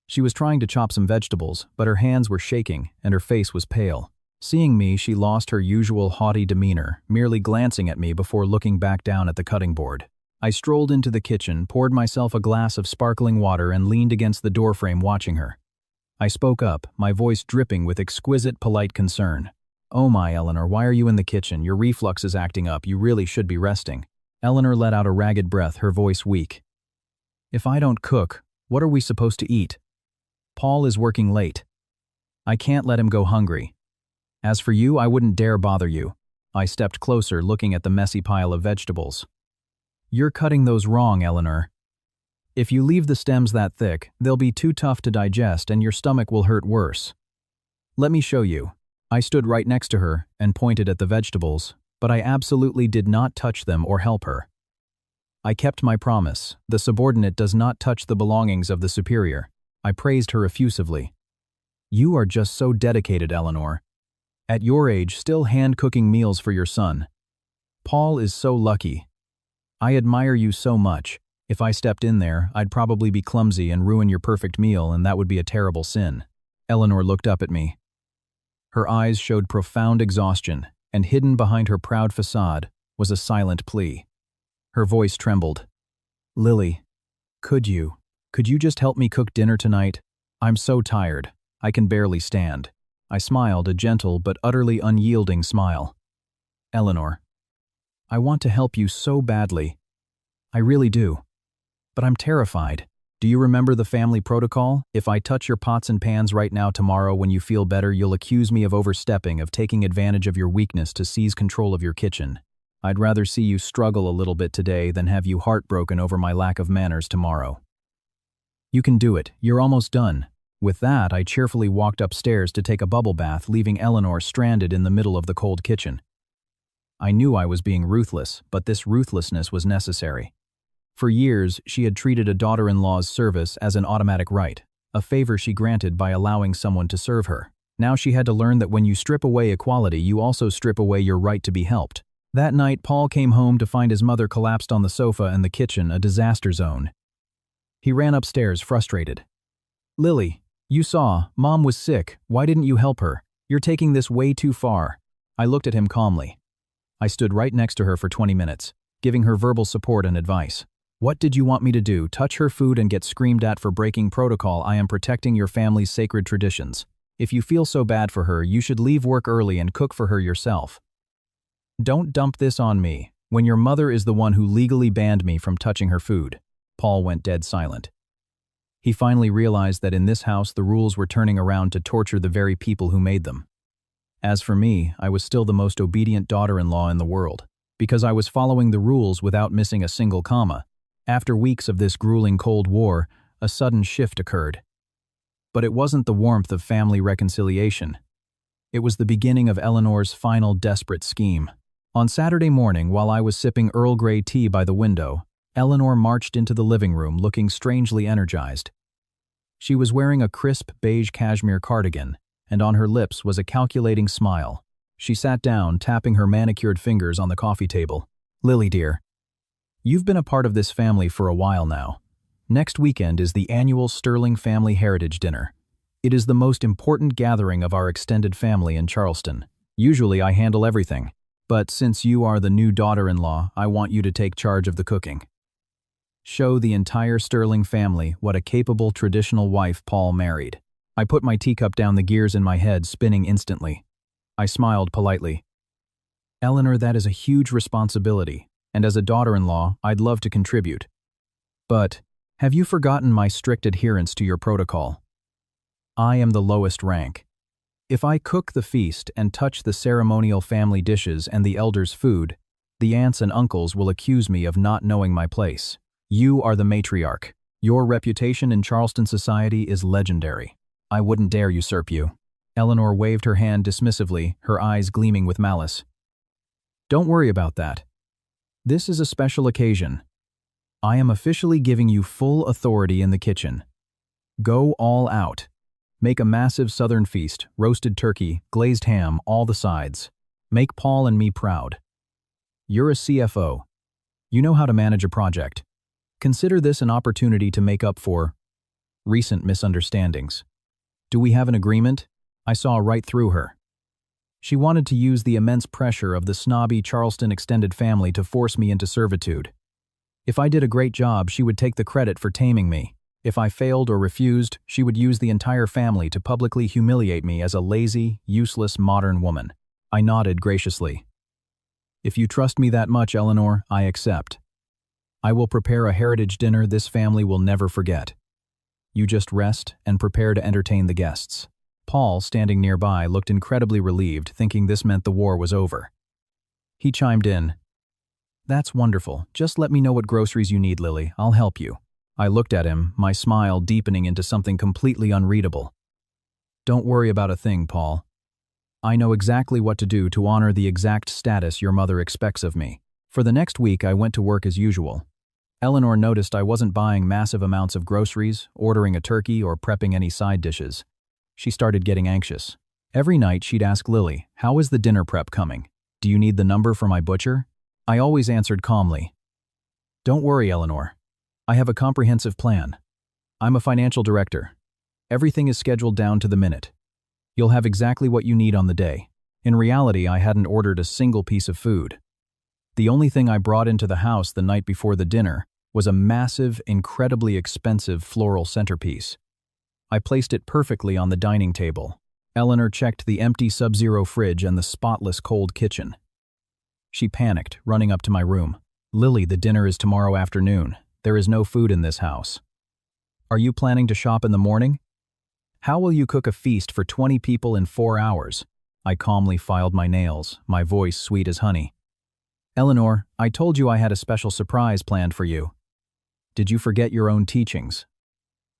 She was trying to chop some vegetables, but her hands were shaking and her face was pale. Seeing me, she lost her usual haughty demeanor, merely glancing at me before looking back down at the cutting board. I strolled into the kitchen, poured myself a glass of sparkling water, and leaned against the doorframe watching her. I spoke up, my voice dripping with exquisite polite concern. "Oh my, Eleanor, why are you in the kitchen? Your reflux is acting up. You really should be resting." Eleanor let out a ragged breath, her voice weak. "If I don't cook, what are we supposed to eat? Paul is working late. I can't let him go hungry. As for you, I wouldn't dare bother you." I stepped closer, looking at the messy pile of vegetables. "You're cutting those wrong, Eleanor. If you leave the stems that thick, they'll be too tough to digest and your stomach will hurt worse. Let me show you." I stood right next to her and pointed at the vegetables, but I absolutely did not touch them or help her. I kept my promise. The subordinate does not touch the belongings of the superior. I praised her effusively. "You are just so dedicated, Eleanor. At your age, still hand-cooking meals for your son. Paul is so lucky. I admire you so much. If I stepped in there, I'd probably be clumsy and ruin your perfect meal, and that would be a terrible sin." Eleanor looked up at me. Her eyes showed profound exhaustion, and hidden behind her proud facade was a silent plea. Her voice trembled. "Lily, could you just help me cook dinner tonight? I'm so tired. I can barely stand." I smiled, a gentle but utterly unyielding smile. "Eleanor, I want to help you so badly. I really do. But I'm terrified. Do you remember the family protocol? If I touch your pots and pans right now tomorrow when you feel better, you'll accuse me of overstepping, of taking advantage of your weakness to seize control of your kitchen. I'd rather see you struggle a little bit today than have you heartbroken over my lack of manners tomorrow. You can do it. You're almost done." With that, I cheerfully walked upstairs to take a bubble bath, leaving Eleanor stranded in the middle of the cold kitchen. I knew I was being ruthless, but this ruthlessness was necessary. For years, she had treated a daughter-in-law's service as an automatic right, a favor she granted by allowing someone to serve her. Now she had to learn that when you strip away equality, you also strip away your right to be helped. That night, Paul came home to find his mother collapsed on the sofa and the kitchen a disaster zone. He ran upstairs, frustrated. "Lily, you saw, Mom was sick. Why didn't you help her? You're taking this way too far." I looked at him calmly. I stood right next to her for 20 minutes, giving her verbal support and advice. "What did you want me to do? Touch her food and get screamed at for breaking protocol? I am protecting your family's sacred traditions. If you feel so bad for her, you should leave work early and cook for her yourself. Don't dump this on me, when your mother is the one who legally banned me from touching her food." Paul went dead silent. He finally realized that in this house the rules were turning around to torture the very people who made them. As for me, I was still the most obedient daughter-in-law in the world, because I was following the rules without missing a single comma. After weeks of this grueling Cold War, a sudden shift occurred. But it wasn't the warmth of family reconciliation. It was the beginning of Eleanor's final desperate scheme. On Saturday morning, while I was sipping Earl Grey tea by the window, Eleanor marched into the living room looking strangely energized. She was wearing a crisp beige cashmere cardigan, and on her lips was a calculating smile. She sat down, tapping her manicured fingers on the coffee table. "Lily, dear, you've been a part of this family for a while now. Next weekend is the annual Sterling Family Heritage Dinner. It is the most important gathering of our extended family in Charleston. Usually I handle everything, but since you are the new daughter-in-law, I want you to take charge of the cooking. Show the entire Sterling family what a capable traditional wife Paul married." I put my teacup down, the gears in my head spinning instantly. I smiled politely. "Eleanor, that is a huge responsibility, and as a daughter-in-law, I'd love to contribute. But have you forgotten my strict adherence to your protocol? I am the lowest rank. If I cook the feast and touch the ceremonial family dishes and the elders' food, the aunts and uncles will accuse me of not knowing my place. You are the matriarch. Your reputation in Charleston society is legendary. I wouldn't dare usurp you." Eleanor waved her hand dismissively, her eyes gleaming with malice. "Don't worry about that. This is a special occasion. I am officially giving you full authority in the kitchen. Go all out. Make a massive southern feast, roasted turkey, glazed ham, all the sides. Make Paul and me proud. You're a CFO. You know how to manage a project. Consider this an opportunity to make up for recent misunderstandings. Do we have an agreement?" I saw right through her. She wanted to use the immense pressure of the snobby Charleston extended family to force me into servitude. If I did a great job, she would take the credit for taming me. If I failed or refused, she would use the entire family to publicly humiliate me as a lazy, useless modern woman. I nodded graciously. "If you trust me that much, Eleanor, I accept. I will prepare a heritage dinner this family will never forget. You just rest and prepare to entertain the guests." Paul, standing nearby, looked incredibly relieved, thinking this meant the war was over. He chimed in. "That's wonderful. Just let me know what groceries you need, Lily. I'll help you." I looked at him, my smile deepening into something completely unreadable. "Don't worry about a thing, Paul. I know exactly what to do to honor the exact status your mother expects of me." For the next week, I went to work as usual. Eleanor noticed I wasn't buying massive amounts of groceries, ordering a turkey, or prepping any side dishes. She started getting anxious. Every night she'd ask Lily, "How is the dinner prep coming? Do you need the number for my butcher?" I always answered calmly, "Don't worry, Eleanor. I have a comprehensive plan. I'm a financial director. Everything is scheduled down to the minute. You'll have exactly what you need on the day." In reality, I hadn't ordered a single piece of food. The only thing I brought into the house the night before the dinner was a massive, incredibly expensive floral centerpiece. I placed it perfectly on the dining table. Eleanor checked the empty Sub-Zero fridge and the spotless cold kitchen. She panicked, running up to my room. "Lily, the dinner is tomorrow afternoon. There is no food in this house. Are you planning to shop in the morning? How will you cook a feast for 20 people in 4 hours?" I calmly filed my nails, my voice sweet as honey. "Eleanor, I told you I had a special surprise planned for you. Did you forget your own teachings?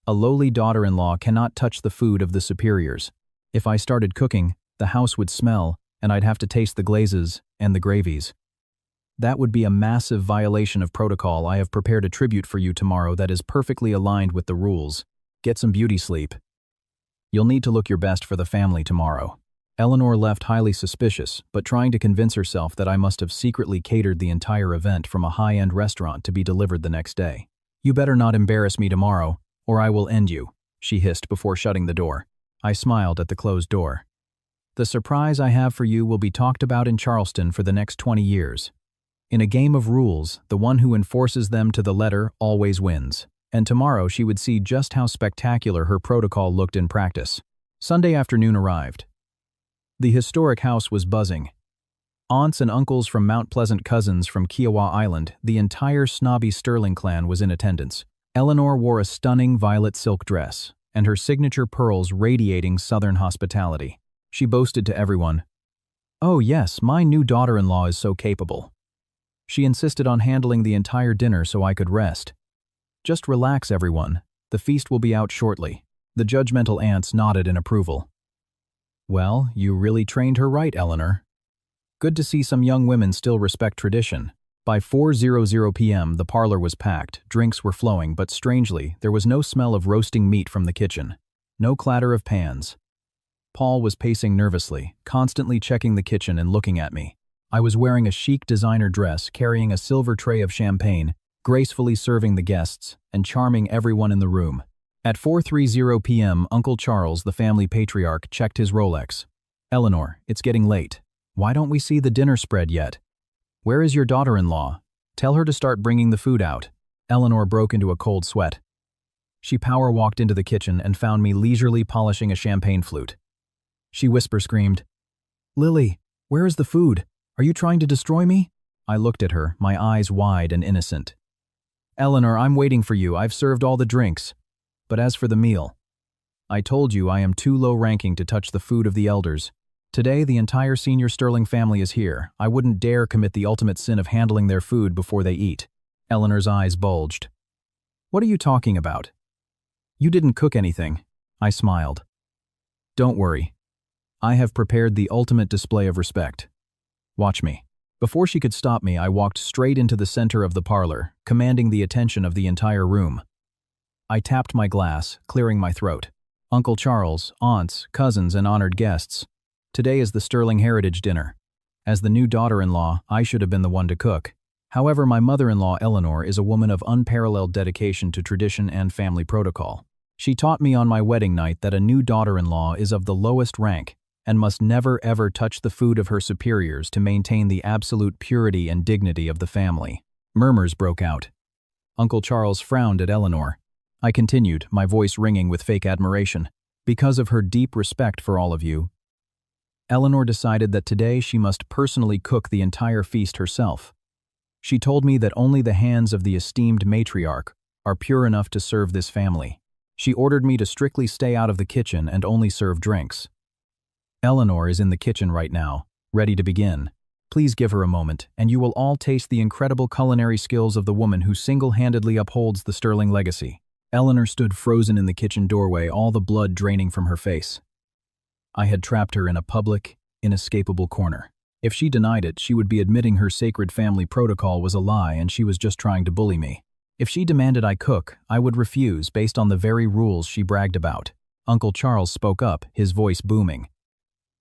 A lowly daughter-in-law cannot touch the food of the superiors. If I started cooking, the house would smell, and I'd have to taste the glazes and the gravies. That would be a massive violation of protocol. I have prepared a tribute for you tomorrow that is perfectly aligned with the rules. Get some beauty sleep. You'll need to look your best for the family tomorrow." Eleanor left highly suspicious, but trying to convince herself that I must have secretly catered the entire event from a high-end restaurant to be delivered the next day. "You better not embarrass me tomorrow, or I will end you," she hissed before shutting the door. I smiled at the closed door. "The surprise I have for you will be talked about in Charleston for the next 20 years. In a game of rules, the one who enforces them to the letter always wins." And tomorrow she would see just how spectacular her protocol looked in practice. Sunday afternoon arrived. The historic house was buzzing. Aunts and uncles from Mount Pleasant, cousins from Kiowa Island, the entire snobby Sterling clan was in attendance. Eleanor wore a stunning violet silk dress, and her signature pearls radiating Southern hospitality. She boasted to everyone, "Oh yes, my new daughter-in-law is so capable." She insisted on handling the entire dinner so I could rest. "Just relax, everyone. The feast will be out shortly." The judgmental aunts nodded in approval. "Well, you really trained her right, Eleanor. Good to see some young women still respect tradition." By 4:00 p.m., the parlor was packed, drinks were flowing, but strangely, there was no smell of roasting meat from the kitchen. No clatter of pans. Paul was pacing nervously, constantly checking the kitchen and looking at me. I was wearing a chic designer dress, carrying a silver tray of champagne, gracefully serving the guests, and charming everyone in the room. At 4:30 p.m., Uncle Charles, the family patriarch, checked his Rolex. "Eleanor, it's getting late. Why don't we see the dinner spread yet? Where is your daughter-in-law? Tell her to start bringing the food out." Eleanor broke into a cold sweat. She power-walked into the kitchen and found me leisurely polishing a champagne flute. She whisper-screamed, "Lily, where is the food? Are you trying to destroy me?" I looked at her, my eyes wide and innocent. "Eleanor, I'm waiting for you. I've served all the drinks. But as for the meal, I told you I am too low-ranking to touch the food of the elders. Today, the entire senior Sterling family is here. I wouldn't dare commit the ultimate sin of handling their food before they eat." Eleanor's eyes bulged. "What are you talking about? You didn't cook anything." I smiled. "Don't worry. I have prepared the ultimate display of respect. Watch me." Before she could stop me, I walked straight into the center of the parlor, commanding the attention of the entire room. I tapped my glass, clearing my throat. "Uncle Charles, aunts, cousins, and honored guests. Today is the Sterling Heritage Dinner. As the new daughter-in-law, I should have been the one to cook. However, my mother-in-law, Eleanor, is a woman of unparalleled dedication to tradition and family protocol. She taught me on my wedding night that a new daughter-in-law is of the lowest rank and must never ever touch the food of her superiors to maintain the absolute purity and dignity of the family." Murmurs broke out. Uncle Charles frowned at Eleanor. I continued, my voice ringing with fake admiration. "Because of her deep respect for all of you, Eleanor decided that today she must personally cook the entire feast herself. She told me that only the hands of the esteemed matriarch are pure enough to serve this family. She ordered me to strictly stay out of the kitchen and only serve drinks. Eleanor is in the kitchen right now, ready to begin. Please give her a moment, and you will all taste the incredible culinary skills of the woman who single-handedly upholds the Sterling legacy." Eleanor stood frozen in the kitchen doorway, all the blood draining from her face. I had trapped her in a public, inescapable corner. If she denied it, she would be admitting her sacred family protocol was a lie and she was just trying to bully me. If she demanded I cook, I would refuse based on the very rules she bragged about. Uncle Charles spoke up, his voice booming.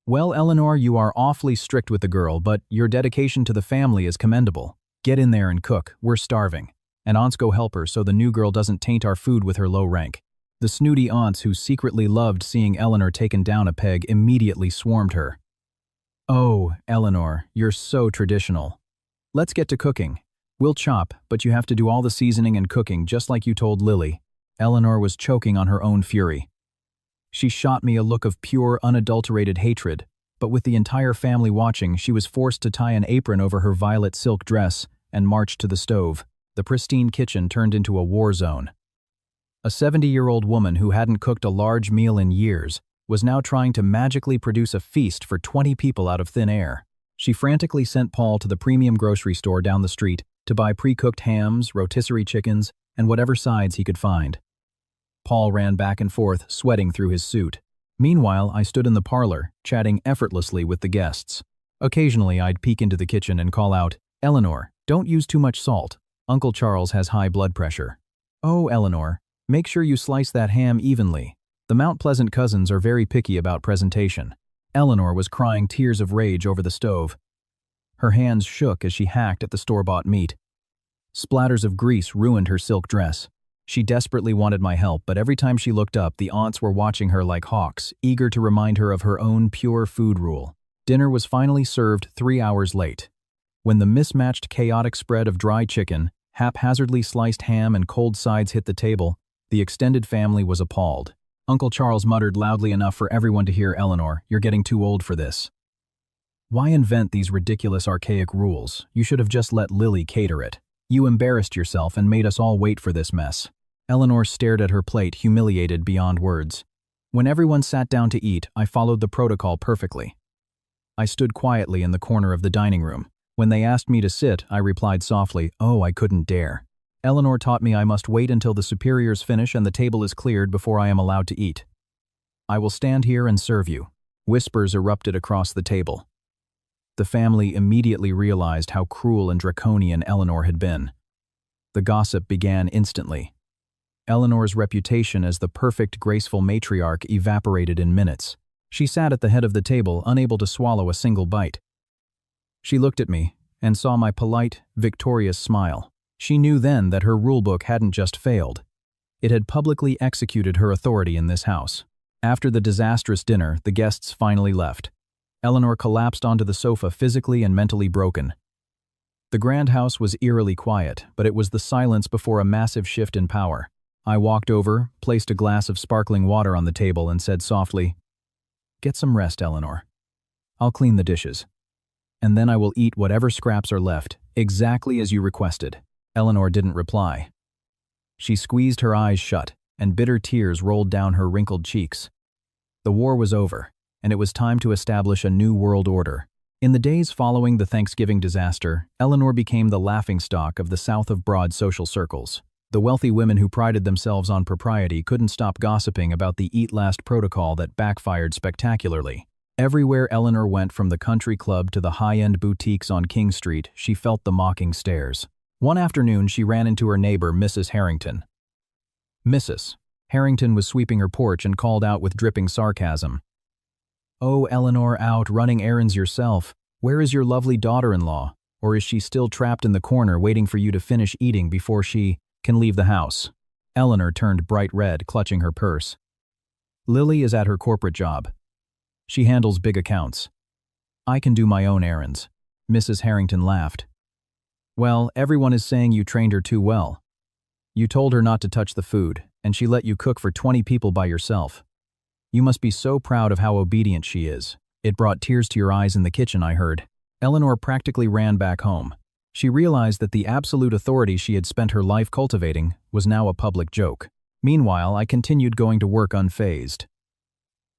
"Well, Eleanor, you are awfully strict with the girl, but your dedication to the family is commendable. Get in there and cook, we're starving. And aunts go help her so the new girl doesn't taint our food with her low rank." The snooty aunts who secretly loved seeing Eleanor taken down a peg immediately swarmed her. "Oh, Eleanor, you're so traditional. Let's get to cooking. We'll chop, but you have to do all the seasoning and cooking just like you told Lily." Eleanor was choking on her own fury. She shot me a look of pure, unadulterated hatred, but with the entire family watching, she was forced to tie an apron over her violet silk dress and march to the stove. The pristine kitchen turned into a war zone. A 70-year-old woman who hadn't cooked a large meal in years was now trying to magically produce a feast for 20 people out of thin air. She frantically sent Paul to the premium grocery store down the street to buy pre-cooked hams, rotisserie chickens, and whatever sides he could find. Paul ran back and forth, sweating through his suit. Meanwhile, I stood in the parlor, chatting effortlessly with the guests. Occasionally, I'd peek into the kitchen and call out, "Eleanor, don't use too much salt. Uncle Charles has high blood pressure." "Oh, Eleanor, make sure you slice that ham evenly. The Mount Pleasant cousins are very picky about presentation." Eleanor was crying tears of rage over the stove. Her hands shook as she hacked at the store-bought meat. Splatters of grease ruined her silk dress. She desperately wanted my help, but every time she looked up, the aunts were watching her like hawks, eager to remind her of her own pure food rule. Dinner was finally served 3 hours late. When the mismatched, chaotic spread of dry chicken, haphazardly sliced ham, and cold sides hit the table, the extended family was appalled. Uncle Charles muttered loudly enough for everyone to hear, "Eleanor, you're getting too old for this. Why invent these ridiculous archaic rules? You should have just let Lily cater it. You embarrassed yourself and made us all wait for this mess." Eleanor stared at her plate, humiliated beyond words. When everyone sat down to eat, I followed the protocol perfectly. I stood quietly in the corner of the dining room. When they asked me to sit, I replied softly, "Oh, I couldn't dare." Eleanor taught me I must wait until the superiors finish and the table is cleared before I am allowed to eat. "I will stand here and serve you." Whispers erupted across the table. The family immediately realized how cruel and draconian Eleanor had been. The gossip began instantly. Eleanor's reputation as the perfect, graceful matriarch evaporated in minutes. She sat at the head of the table, unable to swallow a single bite. She looked at me and saw my polite, victorious smile. She knew then that her rulebook hadn't just failed. It had publicly executed her authority in this house. After the disastrous dinner, the guests finally left. Eleanor collapsed onto the sofa, physically and mentally broken. The grand house was eerily quiet, but it was the silence before a massive shift in power. I walked over, placed a glass of sparkling water on the table, and said softly, "Get some rest, Eleanor. I'll clean the dishes. And then I will eat whatever scraps are left, exactly as you requested." Eleanor didn't reply. She squeezed her eyes shut, and bitter tears rolled down her wrinkled cheeks. The war was over, and it was time to establish a new world order. In the days following the Thanksgiving disaster, Eleanor became the laughingstock of the South of Broad social circles. The wealthy women who prided themselves on propriety couldn't stop gossiping about the Eat Last protocol that backfired spectacularly. Everywhere Eleanor went, from the country club to the high-end boutiques on King Street, she felt the mocking stares. One afternoon, she ran into her neighbor, Mrs. Harrington. Mrs. Harrington was sweeping her porch and called out with dripping sarcasm, "Oh, Eleanor, out running errands yourself. Where is your lovely daughter-in-law? Or is she still trapped in the corner waiting for you to finish eating before she can leave the house?" Eleanor turned bright red, clutching her purse. "Lily is at her corporate job. She handles big accounts. I can do my own errands." Mrs. Harrington laughed. "Well, everyone is saying you trained her too well. You told her not to touch the food, and she let you cook for 20 people by yourself. You must be so proud of how obedient she is. It brought tears to your eyes in the kitchen, I heard." Eleanor practically ran back home. She realized that the absolute authority she had spent her life cultivating was now a public joke. Meanwhile, I continued going to work unfazed.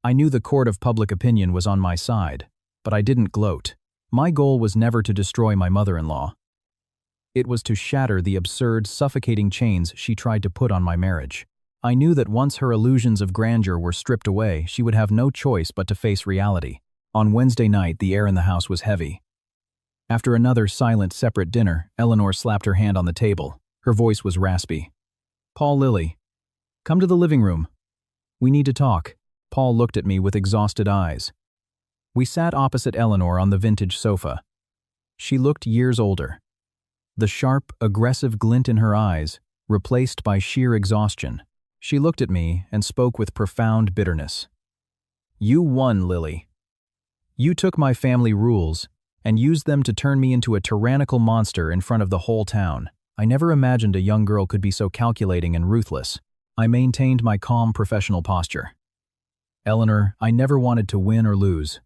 I knew the court of public opinion was on my side, but I didn't gloat. My goal was never to destroy my mother-in-law. It was to shatter the absurd, suffocating chains she tried to put on my marriage. I knew that once her illusions of grandeur were stripped away, she would have no choice but to face reality. On Wednesday night, the air in the house was heavy. After another silent, separate dinner, Eleanor slapped her hand on the table. Her voice was raspy. "Paul, Lily, come to the living room. We need to talk." Paul looked at me with exhausted eyes. We sat opposite Eleanor on the vintage sofa. She looked years older. The sharp, aggressive glint in her eyes replaced by sheer exhaustion. She looked at me and spoke with profound bitterness. "You won, Lily. You took my family rules and used them to turn me into a tyrannical monster in front of the whole town. I never imagined a young girl could be so calculating and ruthless." I maintained my calm professional posture. "Eleanor, I never wanted to win or lose.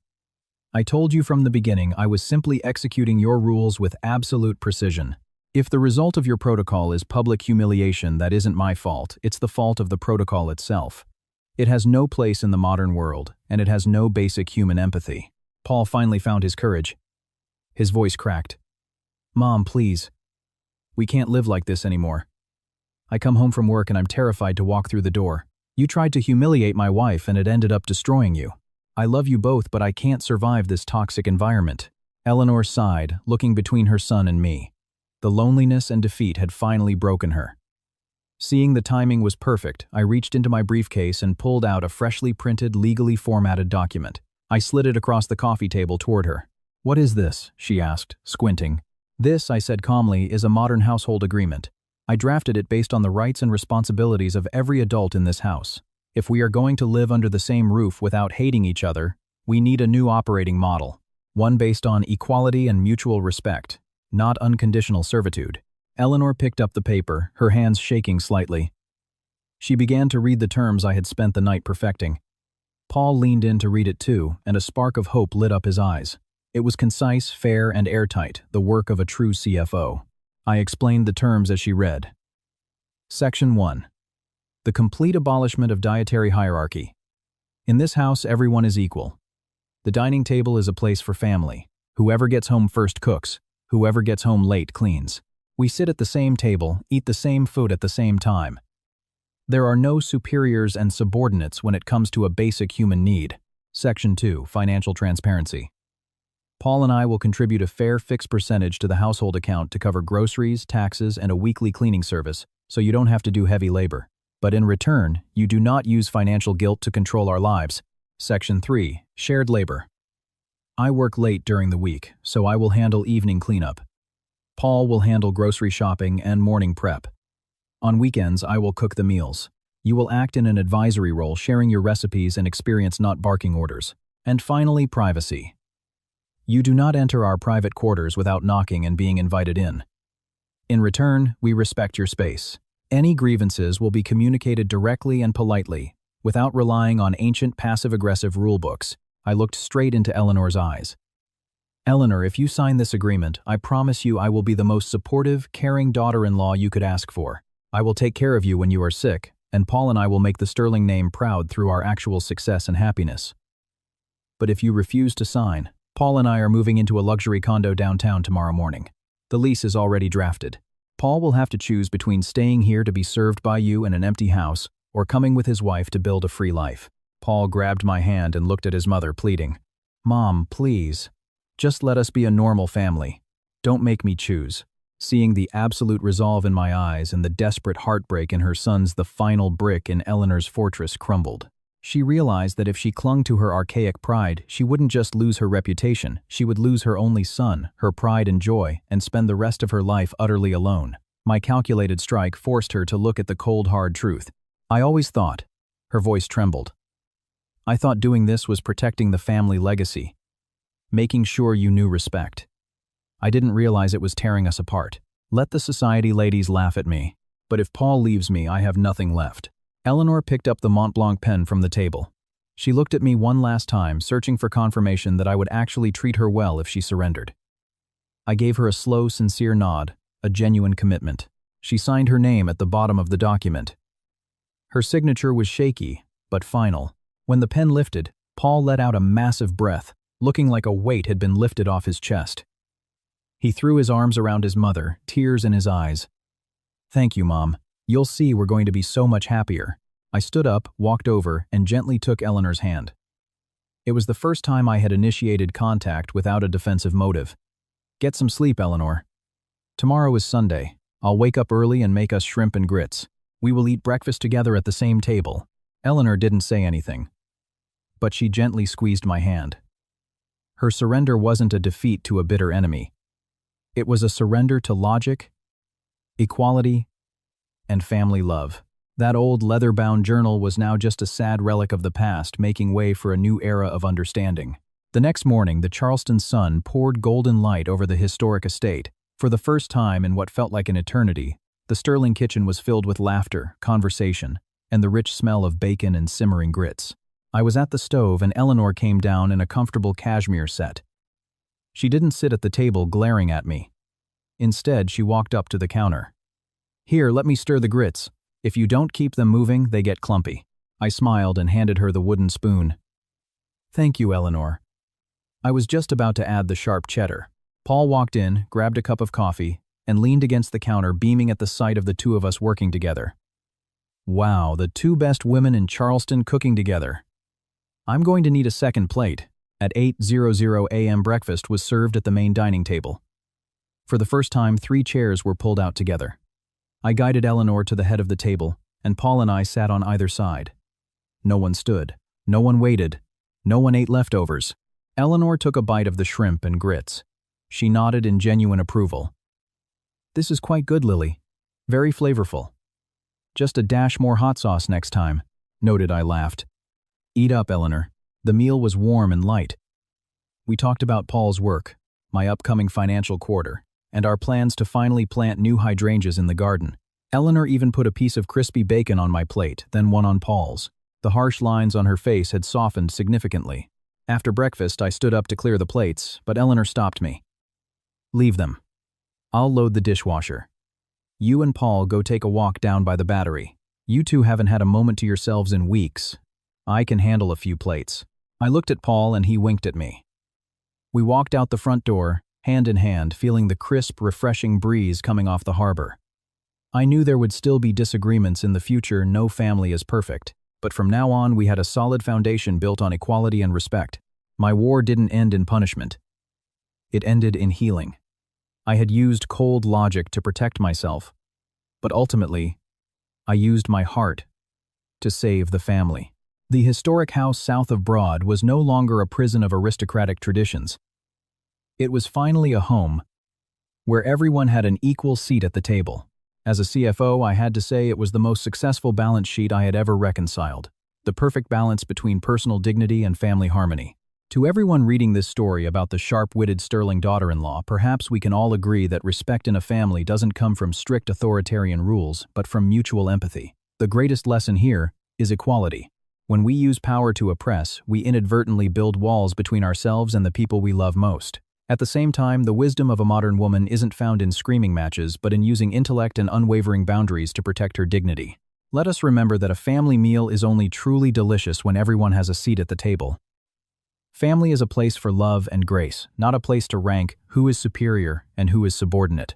I told you from the beginning I was simply executing your rules with absolute precision. If the result of your protocol is public humiliation, that isn't my fault. It's the fault of the protocol itself. It has no place in the modern world, and it has no basic human empathy." Paul finally found his courage. His voice cracked. "Mom, please. We can't live like this anymore. I come home from work and I'm terrified to walk through the door. You tried to humiliate my wife and it ended up destroying you. I love you both, but I can't survive this toxic environment." Eleanor sighed, looking between her son and me. The loneliness and defeat had finally broken her. Seeing the timing was perfect, I reached into my briefcase and pulled out a freshly printed, legally formatted document. I slid it across the coffee table toward her. "What is this?" she asked, squinting. "This," I said calmly, "is a modern household agreement. I drafted it based on the rights and responsibilities of every adult in this house. If we are going to live under the same roof without hating each other, we need a new operating model. One based on equality and mutual respect, not unconditional servitude." Eleanor picked up the paper, her hands shaking slightly. She began to read the terms I had spent the night perfecting. Paul leaned in to read it too, and a spark of hope lit up his eyes. It was concise, fair, and airtight, the work of a true CFO. I explained the terms as she read. Section 1. The complete abolishment of dietary hierarchy. In this house, everyone is equal. The dining table is a place for family. Whoever gets home first cooks. Whoever gets home late cleans. We sit at the same table, eat the same food at the same time. There are no superiors and subordinates when it comes to a basic human need. Section 2. Financial transparency. Paul and I will contribute a fair fixed percentage to the household account to cover groceries, taxes, and a weekly cleaning service, so you don't have to do heavy labor. But in return, you do not use financial guilt to control our lives. Section 3. Shared labor. I work late during the week, so I will handle evening cleanup. Paul will handle grocery shopping and morning prep. On weekends, I will cook the meals. You will act in an advisory role, sharing your recipes and experience, not barking orders. And finally, privacy. You do not enter our private quarters without knocking and being invited in. In return, we respect your space. Any grievances will be communicated directly and politely, without relying on ancient passive-aggressive rulebooks. I looked straight into Eleanor's eyes. Eleanor, if you sign this agreement, I promise you I will be the most supportive, caring daughter-in-law you could ask for. I will take care of you when you are sick, and Paul and I will make the Sterling name proud through our actual success and happiness. But if you refuse to sign, Paul and I are moving into a luxury condo downtown tomorrow morning. The lease is already drafted. Paul will have to choose between staying here to be served by you in an empty house or coming with his wife to build a free life. Paul grabbed my hand and looked at his mother, pleading, "Mom, please. Just let us be a normal family. Don't make me choose." Seeing the absolute resolve in my eyes and the desperate heartbreak in her sons, the final brick in Eleanor's fortress crumbled. She realized that if she clung to her archaic pride, she wouldn't just lose her reputation, she would lose her only son, her pride and joy, and spend the rest of her life utterly alone. My calculated strike forced her to look at the cold, hard truth. I always thought, her voice trembled, I thought doing this was protecting the family legacy, making sure you knew respect. I didn't realize it was tearing us apart. Let the society ladies laugh at me, but if Paul leaves me, I have nothing left. Eleanor picked up the Montblanc pen from the table. She looked at me one last time, searching for confirmation that I would actually treat her well if she surrendered. I gave her a slow, sincere nod, a genuine commitment. She signed her name at the bottom of the document. Her signature was shaky, but final. When the pen lifted, Paul let out a massive breath, looking like a weight had been lifted off his chest. He threw his arms around his mother, tears in his eyes. "Thank you, Mom. You'll see we're going to be so much happier." I stood up, walked over, and gently took Eleanor's hand. It was the first time I had initiated contact without a defensive motive. "Get some sleep, Eleanor. Tomorrow is Sunday. I'll wake up early and make us shrimp and grits. We will eat breakfast together at the same table." Eleanor didn't say anything, but she gently squeezed my hand. Her surrender wasn't a defeat to a bitter enemy. It was a surrender to logic, equality, and family love. That old leather-bound journal was now just a sad relic of the past, making way for a new era of understanding. The next morning, the Charleston sun poured golden light over the historic estate. For the first time in what felt like an eternity, the Sterling kitchen was filled with laughter, conversation, and the rich smell of bacon and simmering grits. I was at the stove and Eleanor came down in a comfortable cashmere set. She didn't sit at the table glaring at me. Instead, she walked up to the counter. "Here, let me stir the grits. If you don't keep them moving, they get clumpy." I smiled and handed her the wooden spoon. "Thank you, Eleanor." I was just about to add the sharp cheddar. Paul walked in, grabbed a cup of coffee, and leaned against the counter, beaming at the sight of the two of us working together. Wow, the two best women in Charleston cooking together. I'm going to need a second plate. At 8:00 a.m. breakfast was served at the main dining table. For the first time, 3 chairs were pulled out together. I guided Eleanor to the head of the table, and Paul and I sat on either side. No one stood. No one waited. No one ate leftovers. Eleanor took a bite of the shrimp and grits. She nodded in genuine approval. "This is quite good, Lily. Very flavorful. Just a dash more hot sauce next time," noted. I laughed. "Eat up, Eleanor." The meal was warm and light. We talked about Paul's work, my upcoming financial quarter, and our plans to finally plant new hydrangeas in the garden. Eleanor even put a piece of crispy bacon on my plate, then one on Paul's. The harsh lines on her face had softened significantly. After breakfast, I stood up to clear the plates, but Eleanor stopped me. "Leave them. I'll load the dishwasher. You and Paul go take a walk down by the Battery. You two haven't had a moment to yourselves in weeks. I can handle a few plates." I looked at Paul and he winked at me. We walked out the front door, hand in hand, feeling the crisp, refreshing breeze coming off the harbor. I knew there would still be disagreements in the future. No family is perfect. But from now on, we had a solid foundation built on equality and respect. My war didn't end in punishment. It ended in healing. I had used cold logic to protect myself, but ultimately, I used my heart to save the family. The historic house south of Broad was no longer a prison of aristocratic traditions. It was finally a home where everyone had an equal seat at the table. As a CFO, I had to say it was the most successful balance sheet I had ever reconciled. The perfect balance between personal dignity and family harmony. To everyone reading this story about the sharp-witted Sterling daughter-in-law, perhaps we can all agree that respect in a family doesn't come from strict authoritarian rules, but from mutual empathy. The greatest lesson here is equality. When we use power to oppress, we inadvertently build walls between ourselves and the people we love most. At the same time, the wisdom of a modern woman isn't found in screaming matches, but in using intellect and unwavering boundaries to protect her dignity. Let us remember that a family meal is only truly delicious when everyone has a seat at the table. Family is a place for love and grace, not a place to rank who is superior and who is subordinate.